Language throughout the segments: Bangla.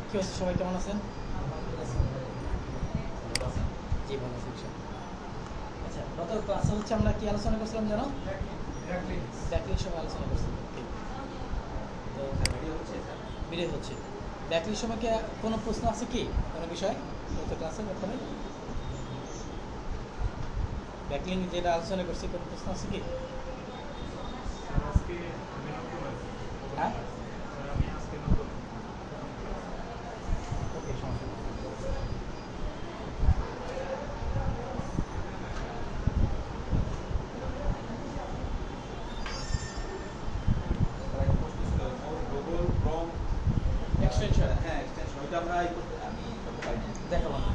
কি হচ্ছে, সবাই কেমন আছেন? জি ভালো আছি ইনশাআল্লাহ। আচ্ছা, গত ক্লাসে হচ্ছে আমরা কি আলোচনা করছিলাম জানো? ব্যাকলিংক সময় আলোচনা করছিলাম। ঠিক। তো ভিডিও হচ্ছে ব্যাকলিংক সময় কি কোনো প্রশ্ন আছে কি কোনো বিষয় গত ক্লাসের ব্যাপারে? ব্যাকলিংক যেটা আলোচনা করছি কোনো প্রশ্ন আছে কি? হ্যাঁ, ওকে, সমস্যা নেই। এক্সটেনশন দেখাবো না।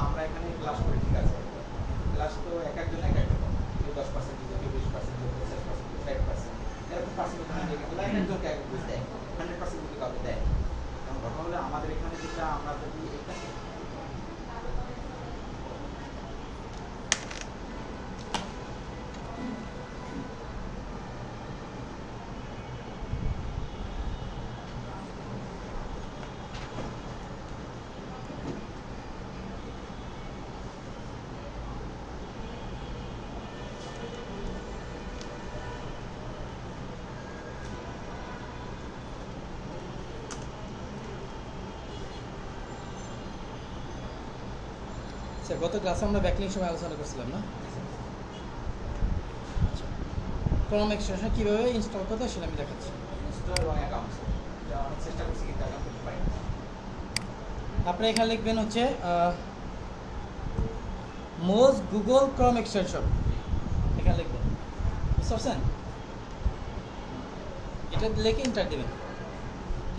আমরা এখানে ক্লাস করি, ঠিক আছে, ক্লাস তো এক একজন এক এক রকম, কেউ 10% দিবে, কেউ 20% দিবে, 50%, 60%, এরকম পার্সেন্ট এগুলো এক একজনকে এক এক বুঝ দেয়, 100% কিন্তু কাউকে দেয়। কারণ ঘটনা হলে আমাদের এখানে যেটা আমরা যদি এটা গত ক্লাসে আমরা ব্যাকলিংক সময় আলোচনা করছিলাম না? আচ্ছা, ক্রম এক্সটেনশন কীভাবে ইনস্টল করতে হয় সেটা আমি দেখাচ্ছি। ইনস্টল এবং অ্যাকাউন্টস অনেক চেষ্টা করছি কিন্তু অ্যাকাউন্ট করতে পারি না। আপনি এখানে লিখবেন হচ্ছে মোজ গুগল ক্রম এক্সটেনশন, এখানে লিখবেন, বুঝতে পারছেন? এটা লিখে এন্টার দেবেন।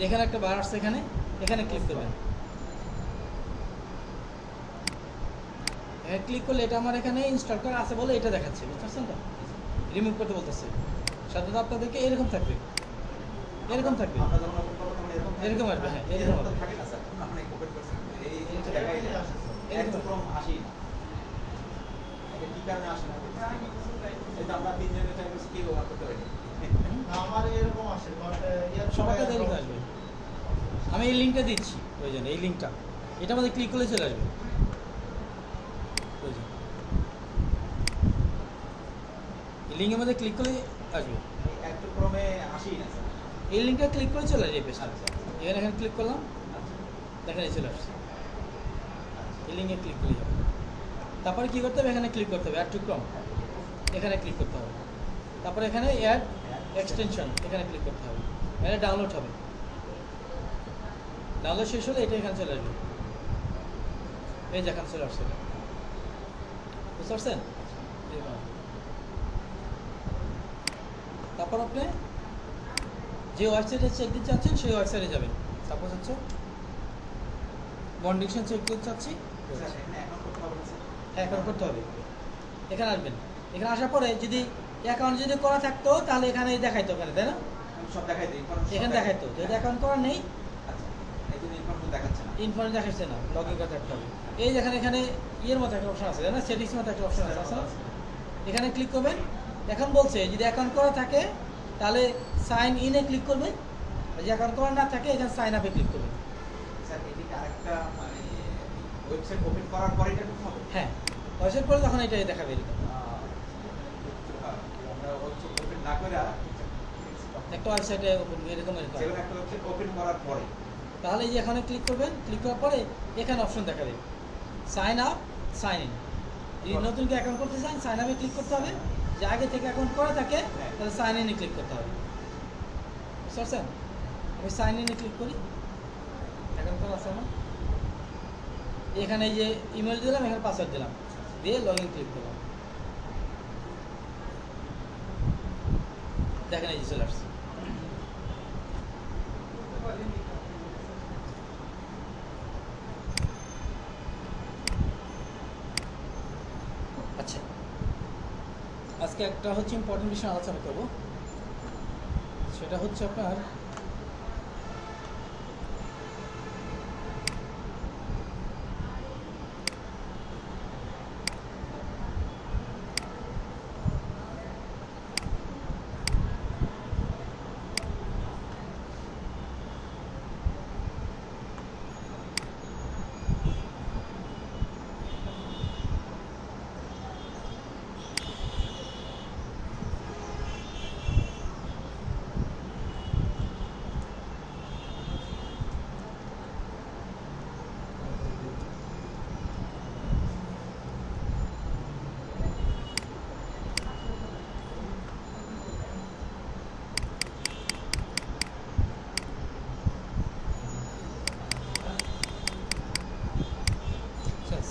এখানে একটা বার আসছে, এখানে এখানে ক্লিক করবেন। ক্লিক করলে এটা আমার এখানে ইনস্টল করা আছে বলে এটা দেখাচ্ছে, বুঝতে পারছেন তো? রিমুভ করতে বলতেছে। সাথে আপনাদেরকে এরকম থাকবে, এরকম থাকবে, আমরা যখন ওপেন করব তখন এরকম আসবে। হ্যাঁ, এরকম হবে। থাকে না স্যার, আপনি ওপেন করছেন এই জিনিসটা দেখাই যায়, একদম ক্রম আসেই না। এটা কি কারণে আসে না? এটা আমরা তিনজনের ট্রাই করছি, কেউ ব্যবহার করতে পারিনি। আমার এরকম আসে, বাট সবাইটা দেরি করে আসবে। আমি এই লিঙ্কটা দিচ্ছি, ওই জন্য এই লিঙ্কটা, এটা আমাদের ক্লিক করলে চলে আসবে। এই লিঙ্কের মধ্যে ক্লিক করলে আসবে। একটু ক্রমে আসেই না স্যার। এই লিঙ্কটা ক্লিক করে চলে আসবে পেজটা। আচ্ছা, এখানে ক্লিক করলাম, আচ্ছা, দেখেন এই চলে আসছে। এই লিঙ্কে ক্লিক করে যাবে। তারপরে কী করতে হবে, এখানে ক্লিক করতে হবে, অ্যাড টু ক্রম, এখানে ক্লিক করতে হবে। তারপরে এখানে অ্যাড এক্সটেনশন, এখানে ক্লিক করতে হবে। এটা ডাউনলোড হবে, ডাউনলোড শেষ হলে এটা এখানে চলে আসবে। এই যেখানে চলে আসছে, বুঝতে পারছেন? তারপর আপনি যে ওয়েবসাইটে চেক দিতে চাচ্ছেন সেই ওয়েবসাইটে যাবেন। সাপোজ হচ্ছে বন্ডিকশন চেক দিতে চাচ্ছি, স্যার এখানে অ্যাকাউন্ট করতে হবে না স্যার? হ্যাঁ অ্যাকাউন্ট করতে হবে। এখানে আসবেন, এখানে আসার পরে যদি অ্যাকাউন্ট যদি করা থাকতো তাহলে এখানে দেখাইতো, ওখানে তাই না? সব দেখাই দিই, ইনফরমেশন এখানে দেখাইতো। যদি অ্যাকাউন্ট করা নেই, আচ্ছা, এই জন্য ইনফরমেশন দেখাচ্ছে না। ইনফরমেশন দেখাচ্ছে না, লগ ইন করতে হবে। এই যেখানে এখানে ইয়ের মতো একটা অপশন আছে, তাই না? সেটিংস মতো একটা অপশন আছে, এখানে ক্লিক করবেন। এখন বলছে যদি অ্যাকাউন্ট করা থাকে তাহলে সাইন ইনে ক্লিক করবেন, যদি অ্যাকাউন্ট করা না থাকে এখানে সাইন আপে ক্লিক করবেন। স্যার এদিকে আরেকটা মানে ওয়েবসাইট ওপেন করার পরে এটা করতে হবে? হ্যাঁ, ওয়েবসাইট করে তখন এটা দেখাবে এরকম। আমরা ওয়েবসাইট ওপেন না করে একটা ওয়েবসাইটে ওপেন এরকম যেগুলো একটা ওয়েবসাইট ওপেন করার পরে তাহলে এই যে এখানে ক্লিক করবেন, ক্লিক করার পরে এখানে অপশন দেখাবে সাইন আপ, সাইন ইন। যদি নতুন কি অ্যাকাউন্ট করতে চান সাইন আপে ক্লিক করতে হবে, যে আগে থেকে অ্যাকাউন্ট করা থাকে তাহলে সাইন ইনে ক্লিক করতে হবে। বুঝতে পারছেন? আমি সাইন ইনে ক্লিক করি, অ্যাকাউন্ট করা আছে আমার। এখানে এই যে ইমেল দিলাম, এখানে পাসওয়ার্ড দিলাম, দিয়ে লগ ইন ক্লিক করলাম। দেখেন এই যে চলে আসছে। আচ্ছা, আজকে একটা হচ্ছে ইম্পর্টেন্ট বিষয় আলোচনা করব, সেটা হচ্ছে আপনার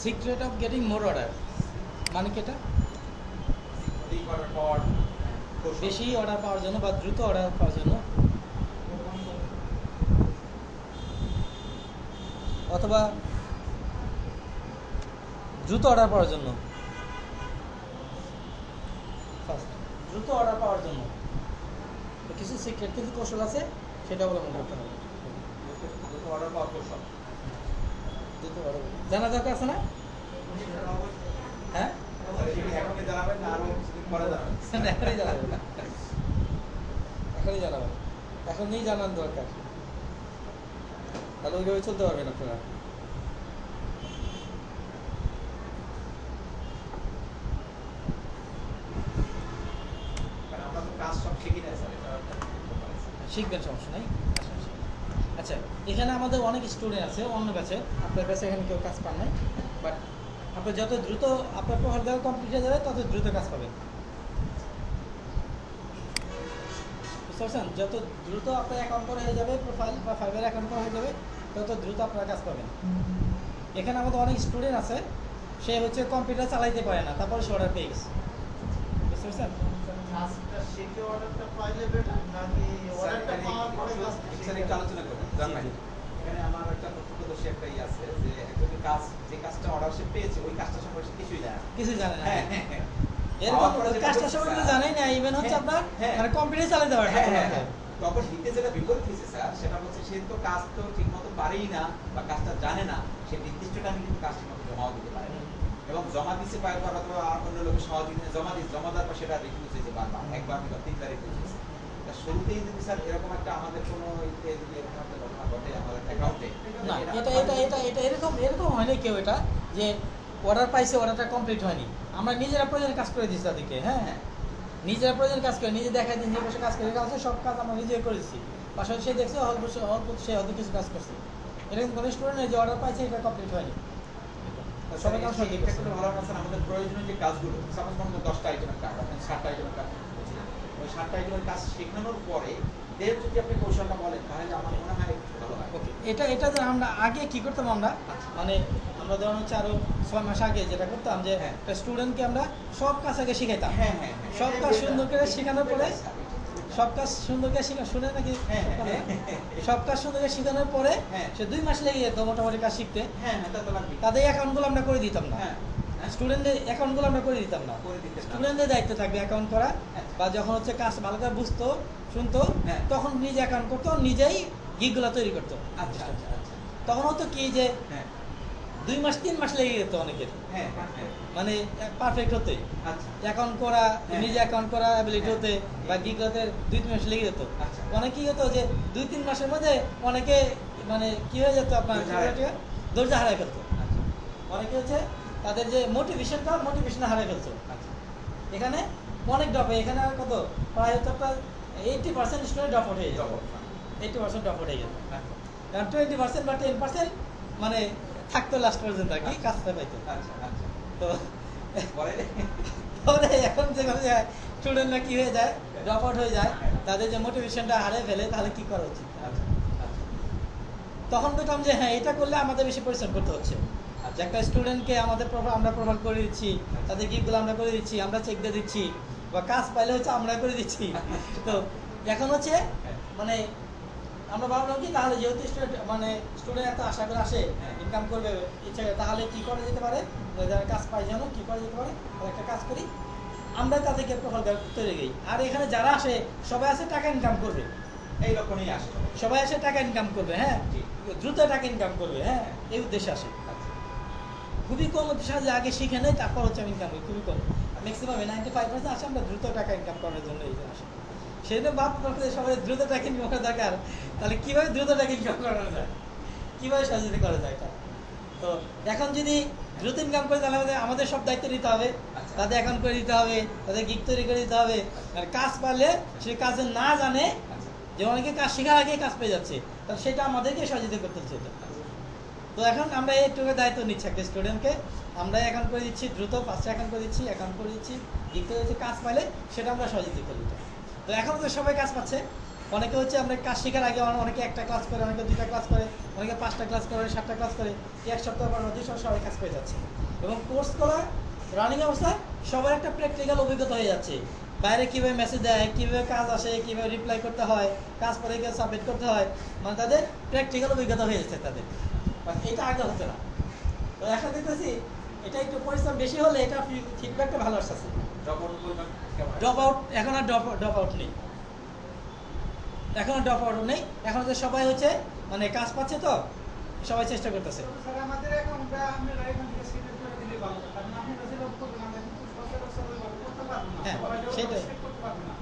secret of getting more order, মানে কি এটা? অধিক অর্ডার পাওয়ার কৌশল। বেশি অর্ডার পাওয়ার জন্য বা দ্রুত অর্ডার পাওয়ার জন্য, অথবা দ্রুত অর্ডার পাওয়ার জন্য, দ্রুত অর্ডার পাওয়ার জন্য তো কিছু সিক্রেট, কিছু কৌশল আছে, সেটা অবলম্বন করতে হবে। দ্রুত অর্ডার পাওয়ার কৌশল। দ্রুত অর্ডার জানা দরকার আছে না? হ্যাঁ, এখনই জানাবেন না আরো কিছুদিন পরে জানাবেন? এখনই জানাবেন, এখনই জানাবেন, এখনই জানান দরকার, তাহলে ওইভাবে চলতে পারবেন আপনারা। কারণ আমরা তো কাজ সব শিখি না স্যার, এটা একটা ব্যাপার আছে। শিখবেন, সমস্যা নাই। আচ্ছা, এখানে আমাদের অনেক স্টুডেন্ট আছে অন্য ব্যাচে, আপনার কাছে এখানে কেউ কাজ পান নাই, বাট আপনার যত দ্রুত আপনার প্রোফাইল দেওয়া কমপ্লিট হয়ে যাবে তত দ্রুত কাজ পাবেন, বুঝতে পারছেন? যত দ্রুত আপনার অ্যাকাউন্ট করা হয়ে যাবে, প্রোফাইল বা ফাইবার অ্যাকাউন্ট করা হয়ে যাবে, তত দ্রুত আপনারা কাজ পাবেন। এখানে আমাদের অনেক স্টুডেন্ট আছে, সে হচ্ছে কম্পিউটার চালাইতে পারে না, তারপরে সে অর্ডার পেয়ে গেছে, বুঝতে পারছেন? কাজটা শিখে অর্ডারটা পাইলে বেটার নাকি অর্ডারটা পাওয়ার পরে কাজটা এখানে শিখে একটু আলোচনা করবেন জান ভাই। এখানে আমার একটা প্রত্যক্ষদর্শী একটা ই আছে যে একজন কাজ, যে কাজটা অর্ডার সে পেয়েছে ওই কাজটা সম্পর্কে সে কিছুই জানে না। কিছু জানে না, হ্যাঁ হ্যাঁ হ্যাঁ এরকম পাওয়ার পরে যেটা কাজটা করতেছে, সম্পর্কে জানাই না, ইভেন হচ্ছে হ্যাঁ, আপনার হ্যাঁ। মানে কম্পিউটার চালাতে পারে না। হ্যাঁ হ্যাঁ হ্যাঁ। তখন হিতে যেটা বিপরীত হয়েছে স্যার, সেটা হচ্ছে সে তো কাজ তো ঠিক মতো পারেই না বা কাজটা জানে না, সে নির্দিষ্ট টাইমে কিন্তু কাজ ঠিক মতো জমাও দিতে পারে না। এবং জমা দিচ্ছে পারে অথবা অন্য লোকের সহযোগিতা জমা দেওয়ার পর সেটা রিফিউজ হয়েছে বারবার, একবার কিংবা তিনবার রিফিউজ হয়েছে। তা শুরুতেই যদি স্যার এরকম একটা আমাদের কোনো ইতে যদি এরকম একটা ঘটনা ঘটে আমাদের অ্যাকাউন্টে, না, এটা এরকম হয়নি কেউ, এটা যে অর্ডার পাইছে, অর্ডারটা কমপ্লিট হয়নি, আমরা নিজেরা প্রয়োজনে কাজ করে দিচ্ছি তাদেরকে। হ্যাঁ হ্যাঁ, নিজেরা প্রয়োজনে কাজ করে, নিজে দেখাই দিন, নিজে বসে কাজ করে, আছে সব কাজ আমরা নিজে করেছি, পাশাপাশি সে দেখছে অল্প সে হয়তো কিছু কাজ করছে। এরকম কোনো স্টুডেন্ট নেই যে অর্ডার পাইছে এটা কমপ্লিট হয়নি, সবাই কাজ সহযোগী এটা কোনো ভালো না স্যার। আমাদের প্রয়োজনীয় যে কাজগুলো, সাপোজ মনে করেন 10টা আইটেমের কাজ, আপনি 7টা আইটেমের কাজ বলছিলেন, ওই 7টা আইটেমের কাজ শেখানোর পরে দেন যদি আপনি কৌশলটা বলেন তাহলে আমার মনে হয় একটু ভালো হয়। ওকে, এটা যে আমরা আগে কি করতাম, আমরা মানে আমরা ধরুন হচ্ছে আরো 6 মাস আগে যেটা করতাম যে হ্যাঁ। একটা স্টুডেন্টকে আমরা সব কাজ আগে শিখাইতাম, হ্যাঁ হ্যাঁ হ্যাঁ। সব কাজ সুন্দর করে শেখানোর পরে, সব কাজ সুন্দর করে শুনে নাকি হ্যাঁ, হ্যাঁ, সব কাজ সুন্দর করে শেখানোর পরে হ্যাঁ। সে 2 মাস লেগে যেত মোটামুটি কাজ শিখতে, হ্যাঁ হ্যাঁ, তা তো লাগবে। তাদের অ্যাকাউন্টগুলো আমরা করে দিতাম না, হ্যাঁ হ্যাঁ, স্টুডেন্টদের অ্যাকাউন্টগুলো আমরা করে দিতাম না, করে দিতে না। স্টুডেন্টদের দায়িত্ব থাকবে অ্যাকাউন্ট করা, হ্যাঁ। বা যখন হচ্ছে কাজ ভালো করে বুঝতো শুনতো হ্যাঁ। তখন নিজে অ্যাকাউন্ট করতো, নিজেই গিকগুলো তৈরি করতো। আচ্ছা আচ্ছা আচ্ছা। তখন হতো কি যে হ্যাঁ 2 মাস 3 মাস লেগে যেত অনেকের, হ্যাঁ হ্যাঁ হ্যাঁ, মানে পারফেক্ট হতে, আচ্ছা অ্যাকাউন্ট করা, হ্যাঁ। নিজে অ্যাকাউন্ট করা অ্যাবিলিটি হ্যাঁ। হতে বা গিগ হতে 2-3 মাস লেগে যেত। আচ্ছা। অনেক কি হতো যে 2-3 মাসের মধ্যে অনেকে মানে কি হয়ে যেত আপনার ধৈর্য হারায় ফেলতো, আচ্ছা অনেকে হচ্ছে তাদের যে মোটিভেশন হারায় ফেলতো। আচ্ছা। এখানে অনেক ড্রপ হয়, এখানে আর কত প্রায় হচ্ছে আপনার 80% স্টুডেন্ট ড্রপ আউট হয়ে যেত, 80% ড্রপ আউট হয়ে যেত, কারণ 20% বা 10% মানে থাকতো লাস্ট পর্যন্ত আর কি, কাজটা পাইতো। আচ্ছা আচ্ছা। তো পরে তাহলে এখন যেখানে স্টুডেন্টরা কি হয়ে যায়, ড্রপ আউট হয়ে যায়, তাদের যে মোটিভেশনটা হারিয়ে ফেলে, তাহলে কি করা উচিত? আচ্ছা আচ্ছা তখন বলতাম যে হ্যাঁ, এটা করলে আমাদের বেশি পরিশ্রম করতে হচ্ছে, যে একটা স্টুডেন্টকে আমাদের আমরা প্রোভাইড করে দিচ্ছি, তাদের গিকগুলো আমরা করে দিচ্ছি, আমরা চেক দিয়ে দিচ্ছি, বা কাজ পাইলে হচ্ছে আমরা করে দিচ্ছি। তো এখন হচ্ছে মানে আমরা ভাবলাম কি তাহলে যেহেতু স্টুডেন্ট এত আশা করে আসে হ্যাঁ। ইনকাম করবে ইচ্ছা করে, তাহলে কি করা যেতে পারে, যারা কাজ পাই যেন কি করা যেতে পারে, তাহলে একটা কাজ করি, আমরা তাদেরকে প্রোফাইল তৈরি করি। আর এখানে যারা আসে সবাই আসে টাকা ইনকাম করবে, এই লক্ষ্য নিয়ে আসে সবাই আসে টাকা ইনকাম করবে, হ্যাঁ জি। দ্রুত টাকা ইনকাম করবে, হ্যাঁ এই উদ্দেশ্যে আসে। আচ্ছা। খুবই কম উদ্দেশ্যে যে আগে শিখে নেই তারপর হচ্ছে আমি ইনকাম করি, খুবই কম। ম্যাক্সিমাম 95% আসে আমরা দ্রুত টাকা ইনকাম করার জন্য এই আসে। সেই জন্য ভাব করতে সবাই দ্রুত টাকা ইনকাম করা দরকার, তাহলে কীভাবে দ্রুত টাকা ইনকাম করা যায়, কীভাবে সহযোগিতা করা যায় এটা। তো এখন যদি দ্রুত ইনকাম করে তাহলে আমাদের সব দায়িত্ব নিতে হবে, আচ্ছা। তাদের অ্যাকাউন্ট করে দিতে হবে, তাদের গিগ তৈরি করে দিতে হবে। আর কাজ পারলে সে কাজে না জানে, আচ্ছা। যে অনেকে কাজ শেখার আগেই কাজ পেয়ে যাচ্ছে, তাহলে সেটা আমাদেরকে সহযোগিতা করতে হচ্ছে এটা। তো এখন আমরা এইটুকু দায়িত্ব নিচ্ছি একটা স্টুডেন্টকে, আমরা অ্যাকাউন্ট করে দিচ্ছি দ্রুত, ফার্স্টে অ্যাকাউন্ট করে দিচ্ছি, অ্যাকাউন্ট করে দিচ্ছি, গিগ তৈরি হচ্ছে, কাজ পাইলে সেটা আমরা সহযোগিতা করি। তো এখন তো সবাই কাজ পাচ্ছে, অনেকে হচ্ছে আমরা কাজ শেখার আগে অনেকে একটা ক্লাস করে, অনেকে 2টা ক্লাস করে, অনেকে 5টা ক্লাস করে, 7টা ক্লাস করে, এক সপ্তাহ পর 2 সপ্তাহ সবাই কাজ পেয়ে যাচ্ছে। এবং কোর্স করা রানিং অবস্থায় সবার একটা প্র্যাকটিক্যাল অভিজ্ঞতা হয়ে যাচ্ছে, বাইরে কীভাবে মেসেজ দেয়, কীভাবে কাজ আসে, কীভাবে রিপ্লাই করতে হয়, কাজ পরে গিয়ে সাবমিট করতে হয়, মানে তাদের প্র্যাকটিক্যাল অভিজ্ঞতা হয়ে যাচ্ছে তাদের, এটা আগে হতো না। তো এখন দেখতেছি এটা একটু পরিশ্রম বেশি হলে এটা ফিডব্যাকটা ভালো আসছে। ড্রপ আউট এখন আর ড্রপ আউট নেই, এখন আর ড্রপ আউট নেই, এখন হচ্ছে সবাই হচ্ছে মানে কাজ পাচ্ছে, তো সবাই চেষ্টা করতেছে। স্যার আমাদের অ্যাকাউন্টটা আপনারা এখান থেকে সিলেক্ট করে দিলে ভালো হয়, কারণ আপনি তো সিলেক্ট করবেন, আমরা কিন্তু সচরাচর ওইভাবে করতে পারবো না, হ্যাঁ, সবাই ওইভাবে সেটাই। select করতে পারবো না।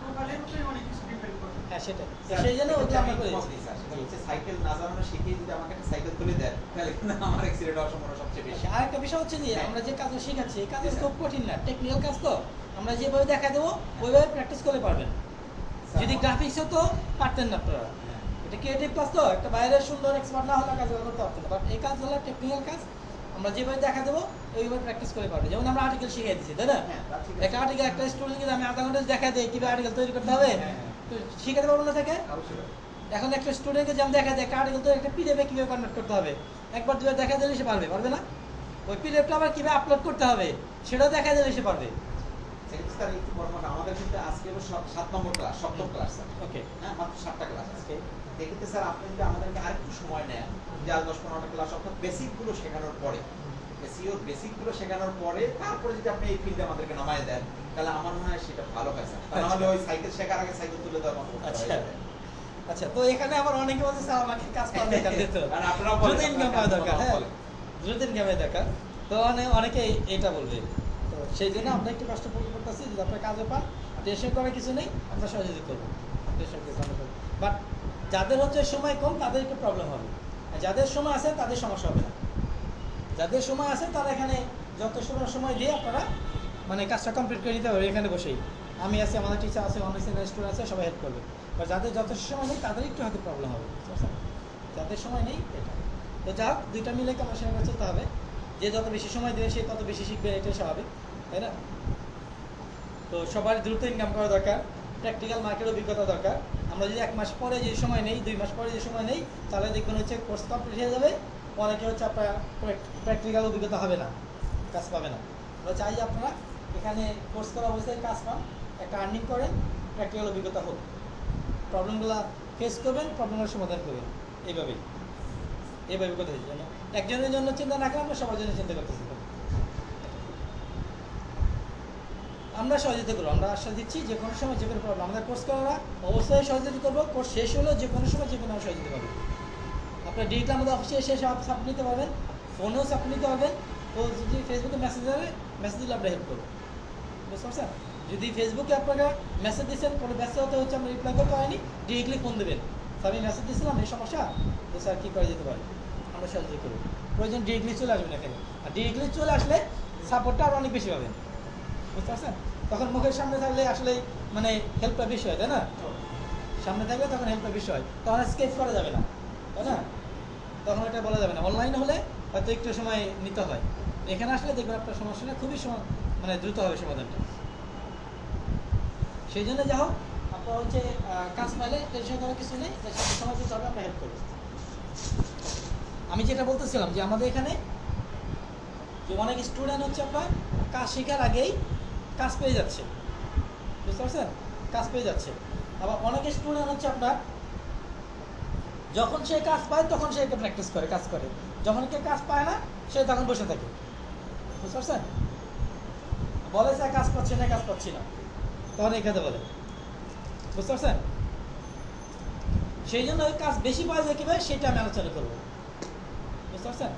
প্রোফাইলের উপরে অনেক কিছু ডিপেন্ড করে। হ্যাঁ সেটাই, স্যার, সেই জন্য ওগুলো আমরা করে এক্ষেত্রে আমি দিচ্ছি। একমত দিই, স্যার। সেটা হচ্ছে সাইকেল না জানানো শিখিয়ে যদি আমাকে একটা সাইকেল তুলে দেন, তাহলে কিন্তু আমার অ্যাক্সিডেন্ট হওয়ার সম্ভাবনা সবচেয়ে বেশি। আর একটা বিষয় হচ্ছে যে হ্যাঁ। আমরা যে কাজটা শেখাচ্ছি এই কাজটা জি, স্যার। খুব কঠিন না, টেকনিক্যাল কাজ, তো আমরা যেভাবে দেখা দেবো ওইভাবে প্র্যাকটিস করলে পারবেন। স্যার, যদি গ্রাফিক্স হতো পারতেন না আপনারা, হ্যাঁ। এটা ক্রিয়েটিভ কাজ, তো একটা বাইরের সুন্দর এক্সপার্ট না হলে কাজ করতে পারতেন না। বাট এই কাজ হলো টেকনিক্যাল কাজ, আমরা যেভাবে দেখা দেবো ওইভাবে প্র্যাকটিস করে পারবে। যেমন আমরা আর্টিকেল শিখিয়ে দিচ্ছি, তাই না? হ্যাঁ, তা ঠিক আছে। একটা আর্টিকেল একটা স্টুডেন্টকে আমি আধা ঘন্টা দেখা দিই কীভাবে আর্টিকেল তৈরি করতে হবে, হ্যাঁ, হ্যাঁ। তো শিখাতে পারবো না তাকে। অবশ্যই। এখন একটা স্টুডেন্টকে যেমন দেখা যায় একটা আর্টিকেল তো একটা পিডিএফে কীভাবে কনভার্ট করতে হবে, একবার দুবার দেখা দিলে সে পারবে না? ওই পিডিএফটা আবার কীভাবে আপলোড করতে হবে সেটাও দেখা দিলে সে পারবে। সেক্ষেত্রে স্যার একটু পরামর্শ, আমাদের কিন্তু আজকে হলো 7 নম্বর ক্লাস, 7ম ক্লাস স্যার। ওকে, হ্যাঁ, মাত্র 7টা ক্লাস আছে। ওকে, এক্ষেত্রে স্যার আপনি যদি আমাদেরকে আরেকটু সময় নেন, যে আর 10-15টা ক্লাস অর্থাৎ বেসিকগুলো শেখানোর পরে, এসইওর বেসিকগুলো শেখানোর পরে তারপরে যদি আপনি এই ফিল্ডে আমাদেরকে নামায় দেন, তাহলে আমার মনে হয় সেটা ভালো হয় স্যার। তা নাহলে ওই সাইকেল শেখার আগে সাইকেল তুলে দেওয়ার মতো অবস্থা হয়ে যাবে। আচ্ছা। তো এখানে আবার অনেকে বলছে স্যার আমাকে কাজ করার দরকার দিত, আর আপনারাও বলেন, দ্রুত ইনকাম আপনারা পাওয়া কাজ দরকার, করাও হ্যাঁ বলেন। দ্রুত ইনকামের দরকার। তো অনেকে এটা বলবে, তো সেই জন্য আমরা একটু কষ্ট করতেছি, যদি আপনার কাজে পান টেনশন করার কিছু নেই, আমরা সহযোগিতা করবো, টেনশন করবো। বাট যাদের হচ্ছে সময় কম তাদের একটু প্রবলেম হবে, আর যাদের সময় আছে তাদের সমস্যা হবে না। যাদের সময় আছে তারা এখানে যত সময় দিয়ে আপনারা মানে কাজটা কমপ্লিট করে নিতে পারবে এখানে বসেই। আমি আছি, আমাদের টিচার আছে, অনেক সিনিয়র স্টুডেন্ট আছে, সবাই হেল্প করবে। বা যাদের যথেষ্ট সময় নেই তাদের একটু হয়তো প্রবলেম হবে, বুঝতে পারছেন? যাদের সময় নেই এটা, তো যা হোক দুইটা মিলে কম্বিনেশন করে চলতে হবে, যে যত বেশি সময় দেবে সে তত বেশি শিখবে, এটাই স্বাভাবিক, তাই না? তো সবার দ্রুত ইনকাম করা দরকার, প্র্যাকটিক্যাল মার্কেট অভিজ্ঞতা দরকার। আমরা যদি 1 মাস পরে যে সময় নেই, 2 মাস পরে যে সময় নেই, তাহলে দেখবেন হচ্ছে কোর্স কমপ্লিট হয়ে যাবে, অনেকে হচ্ছে আপনার প্র্যাকটিক্যাল অভিজ্ঞতা হবে না, কাজ পাবে না। আমরা চাই যে আপনারা এখানে কোর্স করা অবস্থায় কাজ পান, একটা আর্নিং করেন, প্র্যাকটিক্যাল অভিজ্ঞতা হোক, প্রবলেমগুলো ফেস করবেন, প্রবলেমের সমাধান করবেন, এইভাবেই কথা জন্য একজনের জন্য চিন্তা না করে আমরা সবার জন্য চিন্তা করতেছি। আমরা সহযোগিতা করবো, আমরা আশ্বাস দিচ্ছি যে কোনো সময় যে কোনো প্রবলেম আমাদের কোর্স করা অবশ্যই সহযোগিতা করবো। কোর্স শেষ হলেও যে কোনো সময় যে কোনো সহযোগিতা পাবেন। আপনার ডিরেক্টলি আমাদের অফিসে এসে সাপোর্ট নিতে পারবেন, ফোনেও সাপোর্ট নিতে পারবেন। তো যদি ফেসবুকে মেসেজ দিলে আমরা হেল্প করবো, বুঝতে পারছেন? যদি ফেসবুকে আপনারা মেসেজ দিচ্ছেন, কোনো ব্যস্ততা হচ্ছে আমরা রিপ্লাই করতে পারিনি, ডিরেক্টলি ফোন দেবেন, স্যার আমি মেসেজ দিয়েছিলাম এই সমস্যা, তো স্যার কী করা যেতে পারে, আমরা সহযোগিতা করবো। প্রয়োজন ডিরেক্টলি চলে আসবেন এখানে, আর ডিরেক্টলি চলে আসলে সাপোর্টটা আরও অনেক বেশি পাবেন, বুঝতে পারছেন? তখন মুখের সামনে থাকলে আসলে মানে হেল্পটা বেশি হয়, তাই না? সামনে থাকলে তখন হেল্পটা বেশি হয়, তখন স্কেচ করা যাবে না, তাই না? তখন এটা বলা যাবে না। অনলাইনে হলে হয়তো একটু সময় নিতে হয়, এখানে আসলে দেখবেন আপনার সমস্যাটা খুবই মানে দ্রুত হবে সমাধানটা। সেই জন্য যা হোক আপনার হচ্ছে কাজ পাইলে টেনশন করার কিছু নেই, তার সাথে সময় দিতে হবে, আমরা হেল্প করবো। আমি যেটা বলতেছিলাম যে আমাদের এখানে যে অনেক স্টুডেন্ট হচ্ছে আপনার কাজ শেখার আগেই কাজ পেয়ে যাচ্ছে, বুঝতে পারছেন? কাজ পেয়ে যাচ্ছে। আবার অনেক স্টুডেন্ট হচ্ছে আপনার যখন সে কাজ পায় তখন সে প্র্যাকটিস করে, কাজ করে। যখন কে কাজ পায় না সে তখন বসে থাকে। বুঝতে পারছেন? বলে যে কাজ পাচ্ছি না, কাজ পাচ্ছি না, তখন এই কথা বলে। বুঝতে পারছেন? সেই জন্য ওই কাজ বেশি পাওয়া যায় কিভাবে সেটা আমি আলোচনা করবো। বুঝতে পারছেন?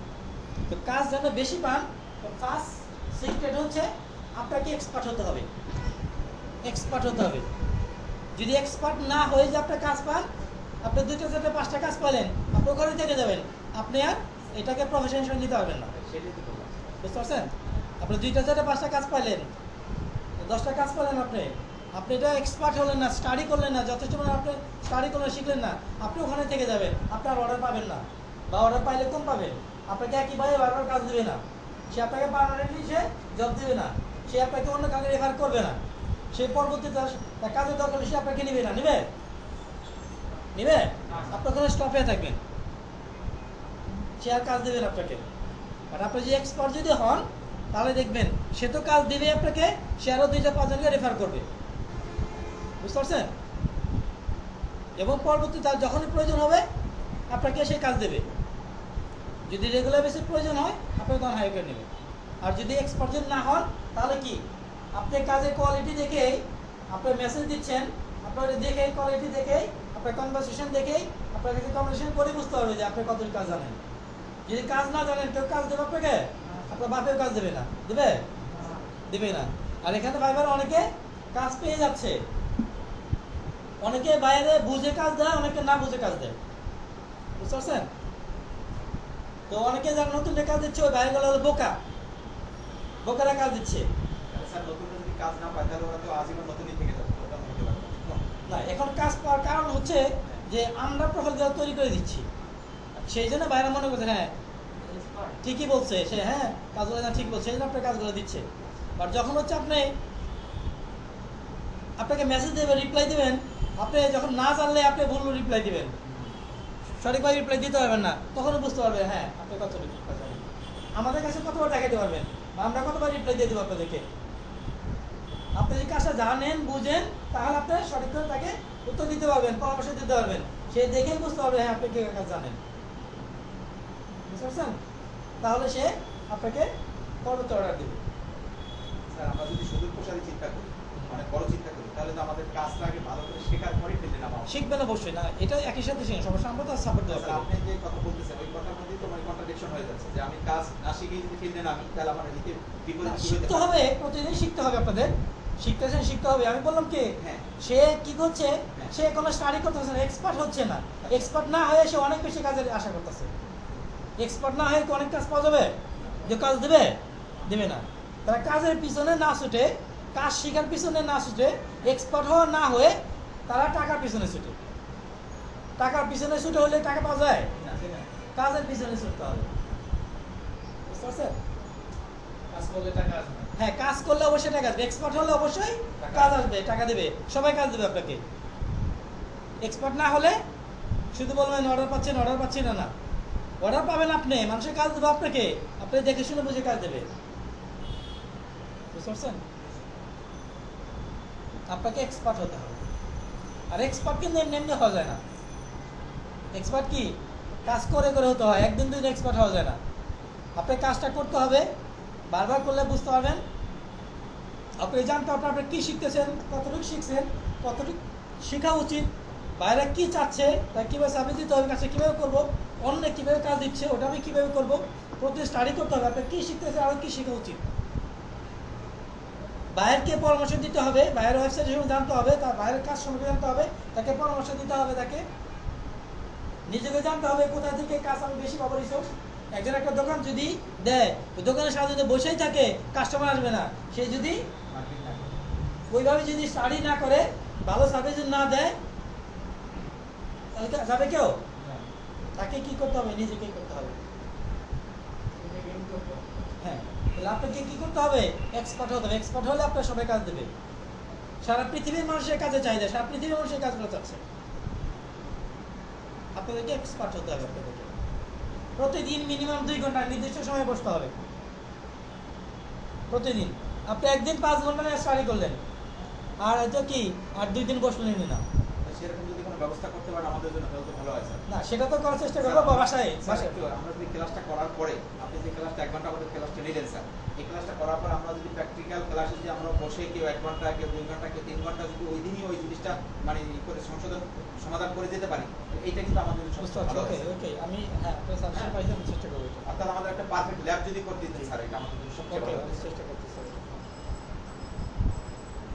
তো কাজ যেন বেশি পান, তো ফার্স্ট সিক্রেট হচ্ছে আপনাকে এক্সপার্ট হতে হবে। এক্সপার্ট হতে হবে। যদি এক্সপার্ট না হয়ে যে আপনার কাজ পান, আপনি 2টা 4টা 5টা কাজ পালেন, আপনি ওখানে থেকে যাবেন, আপনি আর এটাকে প্রফেশন হিসেবে নিতে পারবেন না। সেটাই তো বললাম। বুঝতে পারছেন? আপনি 2টা 4টা 5টা কাজ পাইলেন, 10টা কাজ পালেন, আপনি এটা এক্সপার্ট হলেন না, স্টাডি করলেন না, যথেষ্ট মানে আপনি স্টাডি করলেন, শিখলেন না, আপনি ওখানে থেকে যাবেন, আপনার অর্ডার পাবেন না, বা অর্ডার পাইলে কম পাবেন। আপনাকে একইভাবে বারবার কাজ দেবে না, সে আপনাকে পার্মানেন্টলি সে জব দেবে না, সে আপনাকে অন্য কাজে রেফার করবে না, সে পরবর্তীতে তার কাজের দরকার হলে সে আপনাকে নিবে না। নিবে? আপনি ওখানে স্টপ হয়ে থাকবেন, সে আর কাজ দেবেন আপনাকে। আর আপনি যে এক্সপার্ট যদি হন তাহলে দেখবেন সে তো কাজ দিবে আপনাকে, সে আরো 2টা 5 জনকে রেফার করবে। বুঝতে পারছেন? এবং পরবর্তীতে তার যখনই প্রয়োজন হবে আপনাকে সে কাজ দেবে। যদি রেগুলার বেসিস প্রয়োজন হয় আপনাকে তখন হায়ার করে নেবে। আর যদি এক্সপার্ট যদি না হন তাহলে কি, আপনি কাজের কোয়ালিটি দেখেই, আপনার মেসেজ দিচ্ছেন, আপনার দেখেই কোয়ালিটি দেখেই, আপনার কনভারসেশন দেখেই, আপনার কাছে কনভারসেশন করে বুঝতে পারবে যে আপনি কতটুকু কাজ জানেন। যদি কাজ না জানেন কেউ কাজ দেবে আপনাকে, আপনার বাপেও কাজ দেবে না। দেবে না। আর এখানে ভাইবার অনেকে কাজ পেয়ে যাচ্ছে, অনেকে বাইরে বুঝে কাজ দেয়, অনেকে না বুঝে কাজ দেয়। বুঝতে পারছেন? তো অনেকে যারা নতুন কাজ দিচ্ছে ওই বাইরে গেলে বোকারা কাজ দিচ্ছে। তাহলে স্যার নতুনরা যদি কাজ না পায় তাহলে ওরা তো আজীবন নতুনই থেকে যাবে, ওটা হতে পারবে না। না, এখন কাজ পাওয়ার কারণ হচ্ছে যে আমরা প্রোফাইল তৈরি করে দিচ্ছি, সেই জন্য বাইরে মনে করছে হ্যাঁ ঠিকই বলছে সে, হ্যাঁ কাজগুলো না ঠিক বলছে, সেই জন্য আপনার কাজগুলো দিচ্ছে। বাট যখন হচ্ছে আপনাকে মেসেজ দেবে, রিপ্লাই দেবেন, আপনি যখন না জানলে আপনি ভুল রিপ্লাই দিবেন, সঠিকভাবে রিপ্লাই দিতে পারবেন না, তখনও বুঝতে পারবেন হ্যাঁ আপনি কতটুকু কাজ জানেন। আমাদের কাছে কতবার দেখাতে পারবেন, বা আমরা কতবার রিপ্লাই দিয়ে দেবো আপনাদেরকে। আপনি যদি কাজটা জানেন, বুঝেন, তাহলে আপনি সঠিকভাবে তাকে উত্তর দিতে পারবেন, পরামর্শ দিতে পারবেন, সে দেখেই বুঝতে পারবে হ্যাঁ আপনি কি কাজ জানেন। বুঝতে পারছেন? তাহলে সে আপনাকে পরবর্তী অর্ডার দেবে। স্যার আমরা যদি সুদূর প্রসারী চিন্তা করি, অনেক বড় চিন্তা করি, তাহলে তো আমাদের কাজটা আগে ভালো করে শেখার পরে ফেলে নামা উচিত। শিখবেন অবশ্যই, না এটা একই সাথে শিখেন, সমস্যা আমরা তো সাপোর্ট দেওয়া স্যার আপনি যে কথা বলতেছেন ওই কথার মধ্যেই তো মানে কন্ট্রাডিকশন হয়ে যাচ্ছে, যে আমি কাজ না শিখেই যদি ফেলে নামি তাহলে আমার হিতে বিপরীত কি হতে শিখতে পারে? হবে, প্রতিদিন শিখতে হবে আপনাদের। শিখতে হবে। আমি বললাম কি, হ্যাঁ। সে কি করছে, সে কোনো স্টাডি করতেছে না, এক্সপার্ট হচ্ছে না। এক্সপার্ট না হয়ে সে অনেক বেশি কাজের আশা করতেছে। এক্সপার্ট না হয়ে কি অনেক কাজ পাওয়া যাবে? যে কাজ দেবে না। তারা কাজের পিছনে না ছুটে, কাজ শেখার পিছনে না ছুটে, এক্সপার্ট হওয়া না হয়ে তারা টাকার পিছনে ছুটে। টাকার পিছনে ছুটে হলে টাকা পাওয়া যায় না, কাজের পিছনে ছুটতে হবে। বুঝতে পারছেন? কাজ করলে টাকা আসবে। হ্যাঁ, কাজ করলে অবশ্যই টাকা আসবে। এক্সপার্ট হলে অবশ্যই কাজ আসবে, টাকা দেবে, সবাই কাজ দেবে আপনাকে। এক্সপার্ট না হলে শুধু বলবেন অর্ডার পাচ্ছি না। অর্ডার পাবেন আপনি, মানুষের কাজ দেবে আপনাকে, আপনি দেখে শুনে বুঝে কাজ দেবে। বুঝতে পারছেন? আপনাকে এক্সপার্ট হতে হবে। আর এক্সপার্ট কিন্তু এমনি হওয়া যায় না। এক্সপার্ট কি কাজ করে হতে হয়, একদিন দুদিন এক্সপার্ট হওয়া যায় না। আপনি কাজটা করতে হবে, বারবার করলে বুঝতে পারবেন। আপনি জানতে হবে আপনি কী শিখতেছেন, কতটুকু শিখছেন, কতটুকু শেখা উচিত, বাইরে কি চাচ্ছে, তাই কীভাবে সার্ভিস দিতে হবে, কাজটা কীভাবে করবো, অন্য কীভাবে কাজ দিচ্ছে ওটা আমি কীভাবে করবো, প্রতি স্টাডি করতে হবে আপনি কী শিখতেছেন আর কী শেখা উচিত। বাইরেকে পরামর্শ দিতে হবে, বাইরের ওয়েবসাইট সম্বন্ধে জানতে হবে, তার বাইরের কাজ সম্বন্ধে জানতে হবে, তাকে পরামর্শ দিতে হবে, তাকে নিজেকে জানতে হবে কোথা থেকে কাজ আমি বেশি পাবো রিসোর্স। একজন একটা দোকান যদি দেয়, ওই দোকানের সাথে যদি বসেই থাকে কাস্টমার আসবে না। সে যদি ওইভাবে যদি স্টাডি না করে, ভালো সার্ভিস না দেয়, তাহলে যাবে কেউ? তাকে কি করতে হবে? নিজেকেই করতে হবে। হ্যাঁ, তাহলে আপনাকে কি করতে হবে? এক্সপার্ট হতে হবে। এক্সপার্ট হলে আপনার সবাই কাজ দেবে। সারা পৃথিবীর মানুষের কাজে চাহিদা, সারা পৃথিবীর মানুষের কাজগুলো চাচ্ছে। আপনাদেরকে এক্সপার্ট হতে হবে। আপনাদেরকে প্রতিদিন মিনিমাম 2 ঘন্টা নির্দিষ্ট সময় বসতে হবে। প্রতিদিন আপনি একদিন 5 ঘন্টা স্টাডি করলেন, আর হয়তো কি আর 2 দিন বসলেনই না। সেরকম যদি কোনো ব্যবস্থা করতে পারেন আমাদের জন্য তাহলে তো ভালো হয় স্যার। না সেটা তো করার চেষ্টা করবো বাসায় স্যার, বাসায় একটু আমরা যদি ক্লাসটা করার পরে আপনি যে ক্লাসটা 1 ঘন্টা আমাদের ক্লাসটা নিলেন স্যার, এই ক্লাসটা করার পর আমরা যদি প্র্যাকটিক্যাল ক্লাসে যদি আমরা বসে কেউ 1 ঘন্টা, কেউ 2 ঘন্টা, কেউ 3 ঘন্টা যদি ওই দিনই ওই জিনিসটা মানে ই করে সমাধান করে যেতে পারি, এইটা কিন্তু আমাদের জন্য বুঝতে সবচেয়ে পারছি। ভালো ওকে হয়। ওকে আমি হ্যাঁ আপনার সাজেশন পাইতে আমি চেষ্টা করবো এটা। অর্থাৎ আমাদের একটা পারফেক্ট ল্যাব যদি করে দিতেন স্যার, এটা আমাদের জন্য সবচেয়ে ওকে ভালো আমি হতো। চেষ্টা করতেছি।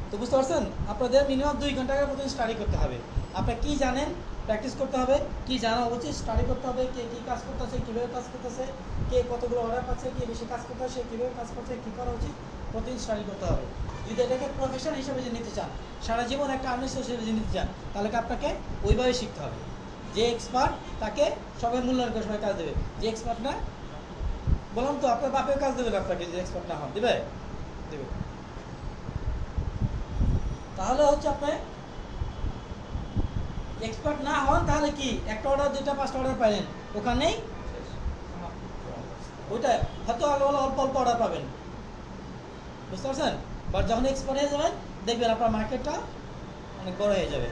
তো বুঝতে পারছেন, আপনাদের মিনিমাম 2 ঘন্টা করে প্রতিদিন স্টাডি করতে হবে। আপনারা কি জানেন প্র্যাকটিস করতে হবে, কি জানা উচিত স্টাডি করতে হবে, কে কী কাজ করতেছে, কীভাবে কাজ করতেছে, কে কতগুলো অর্ডার পাচ্ছে, কে বেশি কাজ করতে সে কীভাবে কাজ করছে, কী করা উচিত, প্রতিদিন স্টাডি করতে হবে। যদি এটাকে প্রফেশন হিসেবে যে নিতে চান, সারা জীবন একটা আর্নিং হিসেবে যে নিতে চান, তাহলে কি আপনাকে ওইভাবে শিখতে হবে। যে এক্সপার্ট তাকে সবাই মূল্যায়ন করে সবাই কাজ দেবে, যে এক্সপার্ট না বললাম তো আপনার বাপেও কাজ দেবে না আপনাকে, যদি এক্সপার্ট না হন দেবে দেবে। তাহলে হচ্ছে আপনি এক্সপার্ট না হন তাহলে কি একটা অর্ডার 2টা 5টা অর্ডার পাইলেন ওখানেই ওইটা হয়তো অল্প অল্প অর্ডার পাবেন, বুঝতে পারছেন। বাট যখন এক্সপার্ট হয়ে যাবেন দেখবেন আপনার মার্কেটটা অনেক বড় হয়ে যাবে,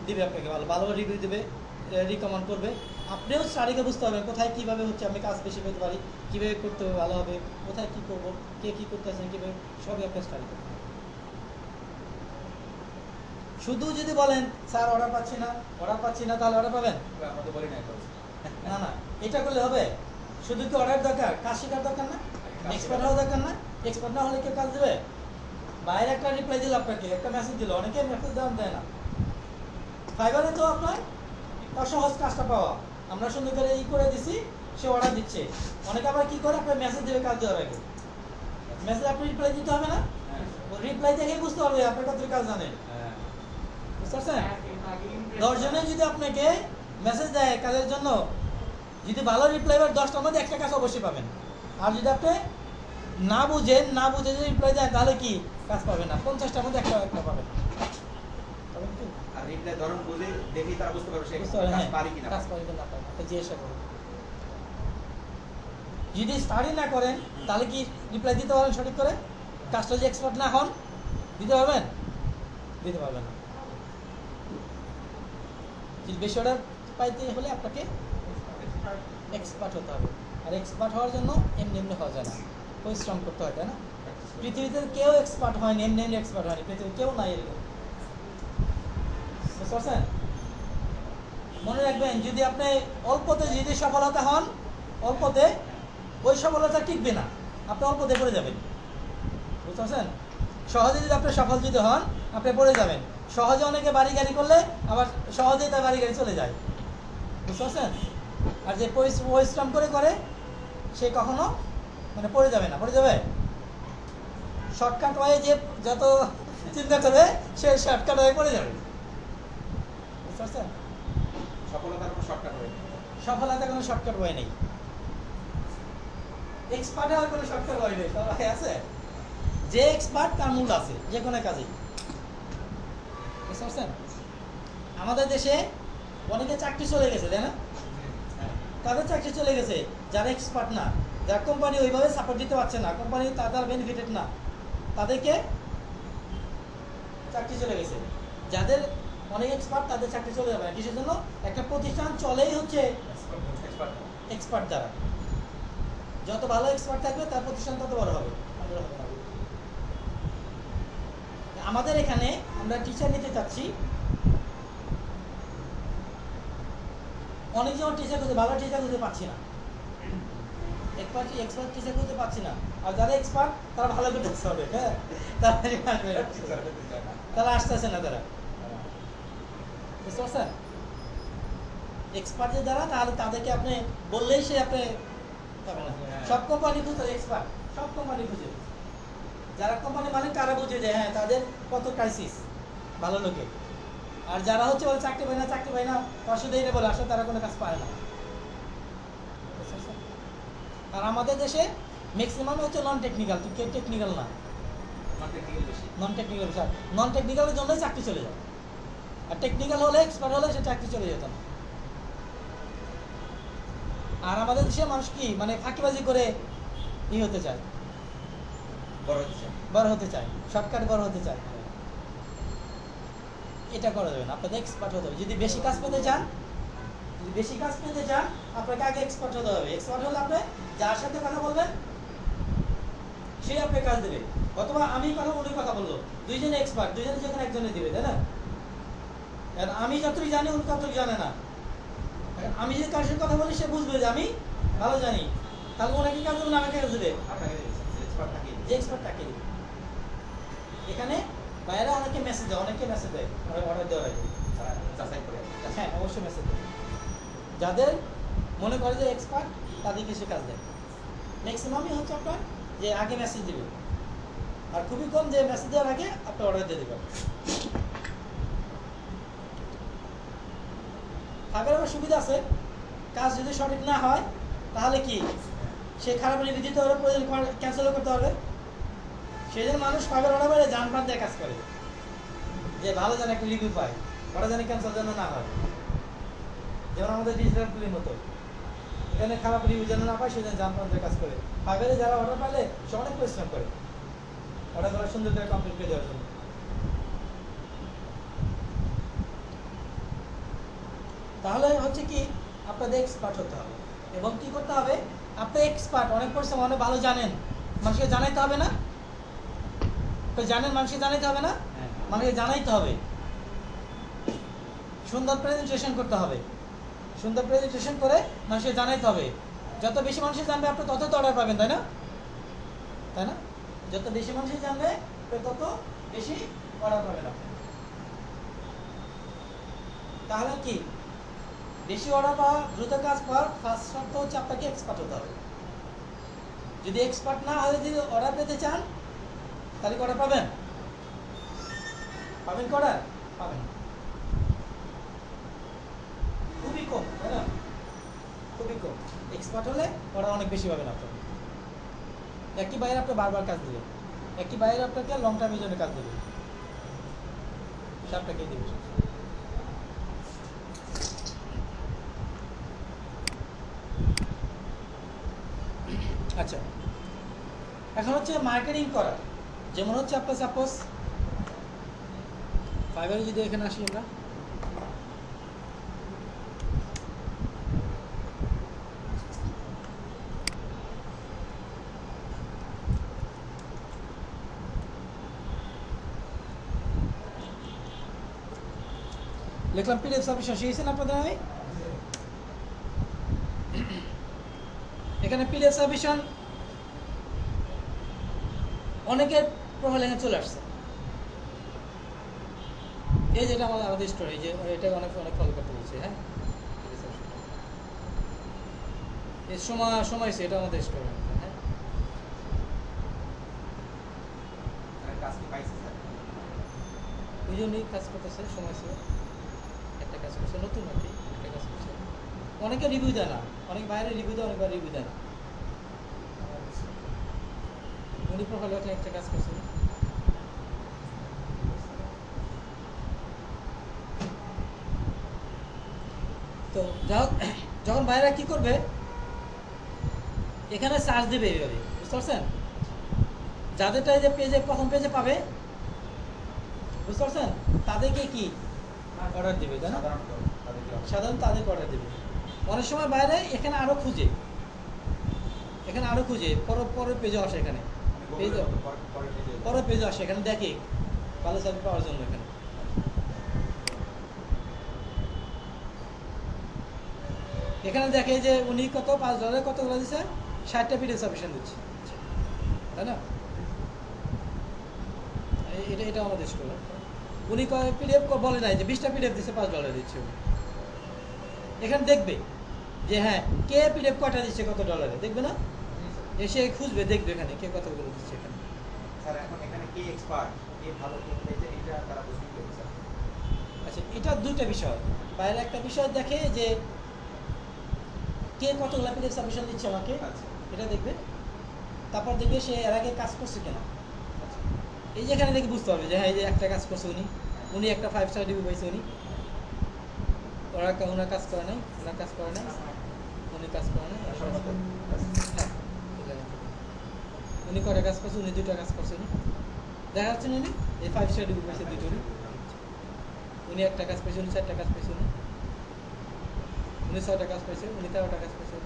দিবে আপনাকে ভালো ভালো রিভিউ দেবে, রিকমেন্ড করবে। আপনিও স্টাডিকে বুঝতে পারবেন কোথায় কীভাবে হচ্ছে আমি কাজ বেশি পেতে পারি, কীভাবে করতে হবে ভালো হবে, কোথায় কী করবো, কে কী করতেছেন কীভাবে, সবই আপনার স্টাডি করতে হবে। শুধু যদি বলেন স্যার অর্ডার পাচ্ছি না তাহলে অর্ডার পাবেন আমরা তো বলি না এখন। না না, এটা করলে হবে। শুধু কি অর্ডার দরকার, কাজ শেখার দরকার না, এক্সপার্ট হওয়া দরকার না। এক্সপার্ট না হলে কেউ কাজ দেবে? বাইরে একটা রিপ্লাই দিল আপনাকে, একটা মেসেজ দিল, অনেকে মেসেজ দেয় না। ফাইবারে তো আপনার সহজ কাজটা পাওয়া, আমরা সুন্দর করে করে দিছি, সে অর্ডার দিচ্ছে। অনেকে আবার কি করে, আপনার মেসেজ দেবে কাজ দেওয়ার আগে, মেসেজ আপনি রিপ্লাই দিতে হবে না, রিপ্লাই দেখেই বুঝতে পারবে আপনার কত কাজ জানেন, বুঝতে পারছেন। 10 জনে যদি আপনাকে মেসেজ দেয় কাজের জন্য, যদি ভালো রিপ্লাই পাবেন 10টার মধ্যে একটা কাজ অবশ্যই পাবেন। আর যদি আপনি না বুঝে যদি রিপ্লাই দেন তাহলে কি কাজ পাবেন না, 50টার মধ্যে একটা পাবেন। আর রিপ্লাই ধরুন বুঝে দেখেই তারা বুঝতে পারবে সে বুঝতে পারবেন, কাজ হ্যাঁ, পারি কিনা। কাজ পারি কিনা পারেন, আপনি জিজ্ঞাসা করুন। যদি স্টাডি না করেন তাহলে কি রিপ্লাই দিতে পারবেন সঠিক করে? কাজটা যদি এক্সপার্ট না হন দিতে পারবেন? দিতে পারবেন না। যদি বেশি অর্ডার পাইতে হলে আপনাকে এক্সপার্ট হতে হবে। আর এক্সপার্ট হওয়ার জন্য এমনি হওয়া যায় না, পরিশ্রম করতে হয়, তাই না? পৃথিবীতে কেউ এক্সপার্ট হয়নি, এমনি এক্সপার্ট হয়নি, পৃথিবীতে কেউ নাই এরকম, বুঝতে পারছেন। মনে রাখবেন, যদি আপনি অল্পতে যদি সফলতা হন, অল্পতে ওই সফলতা টিকবে না, আপনি অল্পতে পড়ে যাবেন, বুঝতে পারছেন। সহজে যদি আপনি সফল যদি হন আপনি পড়ে যাবেন। সহজে অনেকে বাড়ি গাড়ি করলে আবার সহজেই তার বাড়ি গাড়ি চলে যায়, বুঝতে পারছেন। আর যে পরিশ্রম করে সে কখনো মানে পড়ে যাবে না, পড়ে যাবে। শর্টকাট ওয়ে যে যত চিন্তা করবে সে শর্টকাট ওয়ে পড়ে যাবে, বুঝতে পারছেন। সফলতার কোনো শর্টকাট হয় না। সফলতা কোনো শর্টকাট ওয়ে নেই, এক্সপার্ট হওয়ার কোনো শর্টকাট ওয়ে নেই। সবাই আছে, যে এক্সপার্ট তার মূল আছে যে কোনো কাজে, বুঝতে পারছেন। আমাদের দেশে অনেকে চাকরি চলে গেছে, তাই না? তাদের চাকরি চলে গেছে যারা এক্সপার্ট না, যারা কোম্পানি ওইভাবে সাপোর্ট দিতে পারছে না, কোম্পানি তাদের বেনিফিটেড না, তাদেরকে চাকরি চলে গেছে। যাদের অনেক এক্সপার্ট তাদের চাকরি চলে যাবে না, কিসের জন্য? একটা প্রতিষ্ঠান চলেই হচ্ছে এক্সপার্ট দ্বারা। যত ভালো এক্সপার্ট থাকবে তার প্রতিষ্ঠান তত বড় হবে। আমাদের এখানে আমরা টিচার নিতে চাচ্ছি, অনেকজন টিচার খুঁজে, ভালো টিচার খুঁজে পাচ্ছি না, এক্সপার্ট টিচার খুঁজে পাচ্ছি না। আর যারা এক্সপার্ট তারা ভালো করে দেখতে হবে, হ্যাঁ, তারা আসতেছে না, তারা, বুঝতে পারছেন। এক্সপার্ট যারা, তাহলে তাদেরকে আপনি বললেই সে আপনি পাবে না। সব কোম্পানি খুঁজে এক্সপার্ট, সব কোম্পানি খুঁজে, যারা কোম্পানি মালিক তারা বুঝে যায় হ্যাঁ তাদের কত ক্রাইসিস ভালো লোকে। আর যারা হচ্ছে বলে চাকরি পায় না অসুবিধা এটা বলে আসলে তারা কোনো কাজ পায় না। আর আমাদের দেশে ম্যাক্সিমাম হচ্ছে নন টেকনিক্যাল, টেকনিক্যাল না, নন টেকনিক্যাল বিষয়, নন টেকনিক্যালের জন্যই চাকরি চলে যায়। আর টেকনিক্যাল হলে এক্সপার্ট হলে সে চাকরি চলে যেত না। আর আমাদের দেশে মানুষ কি মানে ফাঁকিবাজি করে হতে চায়, বড় হতে চায়, শর্টকাট বড় হতে চায়। এটা করা যাবে না, আপনাদের এক্সপার্ট হতে হবে। যদি বেশি কাজ পেতে চান, আপনাকে আগে এক্সপার্ট হতে হবে। এক্সপার্ট হলে আপনি যার সাথে কথা বলবেন সেই আপনাকে কাজ দেবে, অথবা আমি কথা উনি কথা বললো, দুইজনে এক্সপার্ট, দুইজনে যেখানে একজনে দিবে, তাই না? আর আমি যতটুকু জানি উনি ততটুকু জানে না। আমি যদি কার সাথে কথা বলি সে বুঝবে যে আমি ভালো জানি, তাহলে ওনাকে কাজ দেবে না, আমাকে কাজ দেবে, আপনাকে এক্সপার্ট থাকে যে এক্সপার্ট তাকে দেবে। এখানে বাইরে অনেকে মেসেজ দেয়, অর্ডার দেওয়ার আগে যাচাই করে হ্যাঁ অবশ্যই মেসেজ দেয়। যাদের মনে করে যে এক্সপার্ট তাদেরকে সে কাজ দেয়। ম্যাক্সিমামই হচ্ছে আপনার যে আগে মেসেজ দেবে, আর খুবই কম যে মেসেজ দেওয়ার আগে আপনি অর্ডার দিয়ে দেবেন। ফাইবার আবার সুবিধা আছে, কাজ যদি সঠিক না হয় তাহলে কি সে খারাপ রিভিউ দিতে হবে, প্রয়োজন ক্যান্সেলও করতে হবে। সেই জন্য মানুষ ফাইবার অর্ডার করে জান পান দিয়ে কাজ করে, যে ভালো যেন একটা রিভিউ পায়, ওরা যেন ক্যান্সেল যেন না হয়। যেমন আমাদের ডিজিটাল ফিল্ম মতো, এখানে খারাপ রিভিউ যেন না পায় সেজন্য জান পান দিয়ে কাজ করে। ফাইবারে যারা অর্ডার পাইলে সে অনেক পরিশ্রম করে অর্ডার করা সুন্দর করে কমপ্লিট করে দেওয়ার জন্য। তাহলে হচ্ছে কি আপনাদের এক্সপার্ট হতে হবে, এবং কি করতে হবে, আপনি এক্সপার্ট, অনেক পরিশ্রম, অনেক ভালো জানেন, মানুষকে জানাইতে হবে না? তো জানেন, মানুষকে জানাইতে হবে না? মানুষকে জানাইতে হবে। সুন্দর প্রেজেন্টেশন করতে হবে, সুন্দর প্রেজেন্টেশন করে মানুষকে জানাইতে হবে। যত বেশি মানুষের জানবে আপনি তত তো অর্ডার পাবেন, তাই না? তাই না? যত বেশি মানুষের জানবে তত বেশি অর্ডার পাবেন আপনি। তাহলে কি বেশি অর্ডার পাওয়া, দ্রুত কাজ পাওয়ার ফার্স্ট শর্ত হচ্ছে আপনাকে এক্সপার্ট হতে হবে। যদি এক্সপার্ট না হয়ে যদি অর্ডার পেতে চান তাহলে অর্ডার পাবেন? পাবেন কি অর্ডার? পাবেন খুবই কম, তাই না? খুবই কম। এক্সপার্ট হলে অর্ডার অনেক বেশি পাবেন আপনার। একই বাইরে আপনি বারবার কাজ দেবেন, একই বাইরে আপনাকে লং টাইমের জন্য কাজ দেবে, সে আপনাকেই দেবে। আচ্ছা, এখন হচ্ছে মার্কেটিং করা। যেমন হচ্ছে আপনার সাপোজ ফাইবারে যদি এখানে আসি আমরা, লিখলাম পিডিএফ সাবমিশন, শিখেছেন আপনাদের? আমি এখানে পিডিএফ সাবমিশন অনেকের প্রোফাইল এখানে চলে আসছে। এই যেটা আমাদের স্টোরি, যে এটা অনেক ফলো করতে বলছে। হ্যাঁ, এই সময় এটা আমাদের স্টোরি। হ্যাঁ, কাজ কি পাইছে স্যার? ওই জন্যই কাজ করতেছে, সময় ছিল একটা কাজ করছে, নতুন আর কি একটা কাজ করছে। অনেকে রিভিউ দেয় না, অনেক বাইরে রিভিউ দেয়, অনেকবার রিভিউ দেয় না। উনি প্রোফাইল একটা কাজ করছে। তো যখন বাইরে কি করবে, এখানে সার্চ দেবে এইভাবে, বুঝতে পারছেন? যাদেরটা এই যে পেজে প্রথম পেজে পাবে, বুঝতে পারছেন, তাদেরকে কি অর্ডার দেবে, তাই না? সাধারণত তাদেরকে অর্ডার দেবে। অনেক সময় বাইরে এখানে আরো খুঁজে, পরের পেজে আসে, এখানে পরের পেজে আসে, এখানে দেখে ভালো সার্ভিস পাওয়ার জন্য। এখানে দেখে যে উনি কত $5 কতগুলো দিচ্ছে, 60টা পিডিএফ সাবমিশন দিচ্ছে, তাই না? এটা আমাদের স্টোর। উনি পিডিএফ বলে নাই যে 20টা পিডিএফ দিচ্ছে, $5 দিচ্ছে। এখানে দেখবে যে হ্যাঁ কে পিডিএফ কয়টা দিচ্ছে, কত ডলারে, দেখবে না? এসে খুঁজবে, দেখবে এখানে কে কতগুলো দিচ্ছে। এখানে স্যার এখন এখানে কে এক্সপার্ট, কে ভালো, কে পেয়েছে, এটা তারা বুঝতে পারবে স্যার। আচ্ছা, এটা দুইটা বিষয়। বাইরে একটা বিষয় দেখে যে কে কতগুলো পিডিএফ সাবমিশন দিচ্ছে আমাকে, আচ্ছা, এটা দেখবে। তারপর দেখবে সে এর আগে কাজ করছে কিনা। এই যে এখানে দেখে বুঝতে পারবে যে হ্যাঁ এই যে একটা কাজ করছে উনি একটা 5 স্টার রিভিউ পাইছে। ওনার কাজ করে নাই, উনি কাজ করে নাই। হ্যাঁ, উনি কয়টা কাজ করছে, উনি 2টা কাজ করছে। দেখা যাচ্ছে না এই 5 স্টার রিভিউ পাইছে 2টোরই। উনি একটা কাজ পেয়েছে, উনি 4টা কাজ পেয়েছে, উনি 6টা কাজ পেয়েছে, উনি 13টা কাজ পেয়েছে।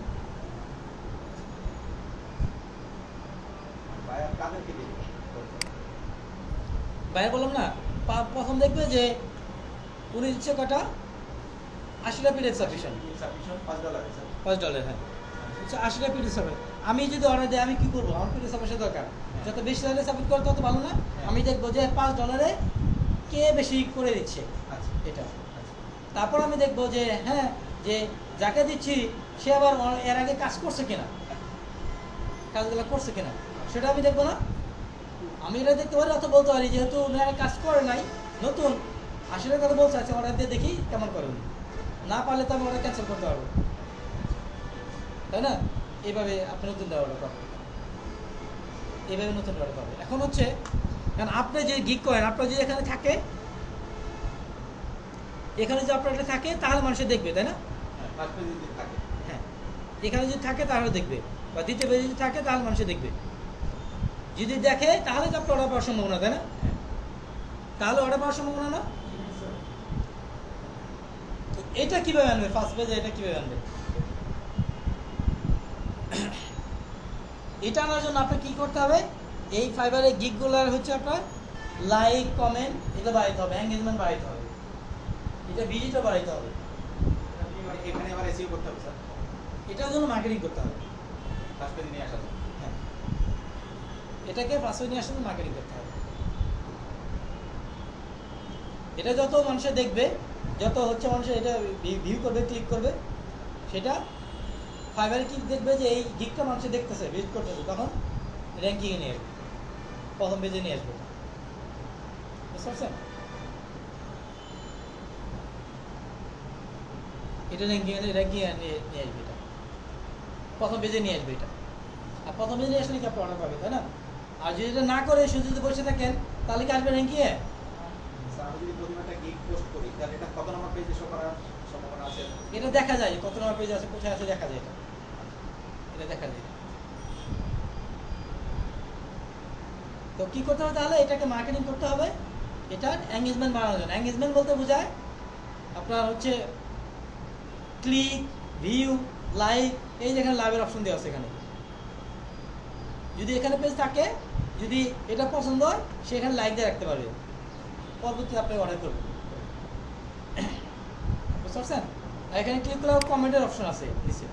বায়ার কাদেরকে দিয়ে বাইরে বললাম না, প্রথম দেখবে যে উনি দিচ্ছে কটা, 80টা পিরিয়ড সাফিসিয়েন্ট, সাবমিশন $5 স্যার। $5, হ্যাঁ। আচ্ছা, 80টা পিরিয়ড সাফিসিয়েন্ট। আমি যদি অর্ডার দিই, আমি কি করবো? আমার পিরিয়ড সাফিসিয়েন্ট দরকার, যত বেশি তাহলে সাবমিট করে তত ভালো না? আমি দেখবো যে $5 কে বেশি করে দিচ্ছে আচ্ছা এটা। আচ্ছা তারপর আমি দেখবো যে হ্যাঁ, যে যাকে দিচ্ছি সে আবার এর আগে কাজ করছে কিনা, কাজগুলো করছে কিনা সেটা আমি দেখবো না। আমি এটা দেখতে পারি, অত বলতে পারি যেহেতু উনি আগে কাজ করে নাই, নতুন 80টার কথা বলছে, আচ্ছা অর্ডার দিয়ে দেখি কেমন করে উনি। না পারলে তো আমি অর্ডার ক্যান্সেল করতে পারবো, তাই না? এইভাবে আপনি নতুন অর্ডার পাবেন, এইভাবে নতুন অর্ডার পাবেন। এখন হচ্ছে, কারণ আপনি যে গিগ করেন, আপনার যদি এখানে থাকে, এখানে যদি আপনার এটা থাকে তাহলে মানুষে দেখবে, তাই না? ফার্স্ট পেজ যদি থাকে হ্যাঁ, এখানে যদি থাকে তাহলে দেখবে, বা দ্বিতীয় পেজে যদি থাকে তাহলে মানুষে দেখবে। যদি দেখে তাহলে তো আপনার অর্ডার পাওয়ার সম্ভাবনা, তাই না? তাহলে অর্ডার পাওয়ার সম্ভাবনা না। তো এটা কিভাবে আনবে? ফার্স্ট পেজে এটা কিভাবে আনবে? এটা আনার জন্য আপনার কি করতে হবে? এই ফাইবারের গিগগুলার হচ্ছে আপনার লাইক, কমেন্ট এগুলো বাড়াইতে হবে, এঙ্গেজমেন্ট বাড়াইতে হবে, এটা ভিজিটও বাড়াইতে হবে। মানে এখানে আবার এসিও করতে হবে স্যার, এটার জন্য মার্কেটিং করতে হবে। ফার্স্ট পেজে নিয়ে আসা যাবে। হ্যাঁ, এটাকে ফার্স্ট পেজে নিয়ে আসতে মার্কেটিং করতে হবে। এটা যত মানুষে দেখবে, যত হচ্ছে মানুষের এটা ভিউ করবে, ক্লিক করবে, সেটা ফাইবারে কি দেখবে যে এই গিগটা মানুষে দেখতেছে, ভিজিট করতেছে, তখন র্যাঙ্কিংয়ে নিয়ে আসবে, প্রথম পেজে নিয়ে আসবে। বুঝতে পারছেন? এটা র্যাঙ্কিংয়ে নিয়ে আসবে, এটা প্রথম পেজে নিয়ে আসবে এটা। আর প্রথম পেজে নিয়ে আসলে কি আপনি অর্ডার পাবে, তাই না? আর যদি এটা না করে শুধু যদি বসে থাকেন তাহলে কি আসবে র্যাঙ্কিংয়ে? স্যার আমি যদি প্রথমে একটা গিগ পোস্ট করি তাহলে এটা কত নম্বর পেজে শো করার সম্ভাবনা আছে? এটা দেখা যায় কত নম্বর পেজ আছে, কোথায় আছে দেখা যায়, এটা দেখা যায়। তো কি করতে হবে তাহলে? এটাকে মার্কেটিং করতে হবে, এটার এঙ্গেজমেন্ট বাড়ানোর জন্য। এঙ্গেজমেন্ট বলতে বোঝায় আপনার হচ্ছে ক্লিক, ভিউ, লাইক, এই যেখানে লাইভের অপশন দেওয়া আছে এখানে। যদি এখানে পেজ থাকে, যদি এটা পছন্দ হয় সেখানে লাইক দিয়ে রাখতে পারবে, পরবর্তীতে আপনি অর্ডার করবেন। বুঝতে পারছেন? আর এখানে ক্লিক করলে কমেন্টের অপশন আছে নিচে।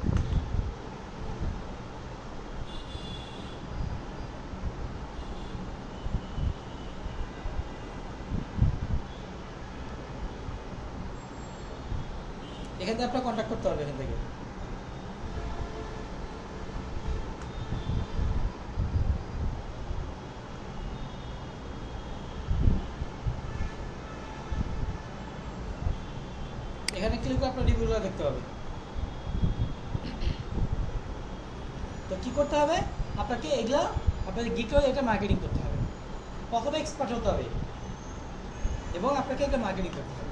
এখান থেকে আপনার কন্ট্যাক্ট করতে হবে, এখান থেকে। এখানে ক্লিক করে আপনার রিভিউগুলো দেখতে হবে। তো কি করতে হবে? আপনাকে এগুলা আপনাদের গিগটা এটা মার্কেটিং করতে হবে, প্রথমে এক্সপার্ট হতে হবে এবং আপনাকে এটা মার্কেটিং করতে হবে।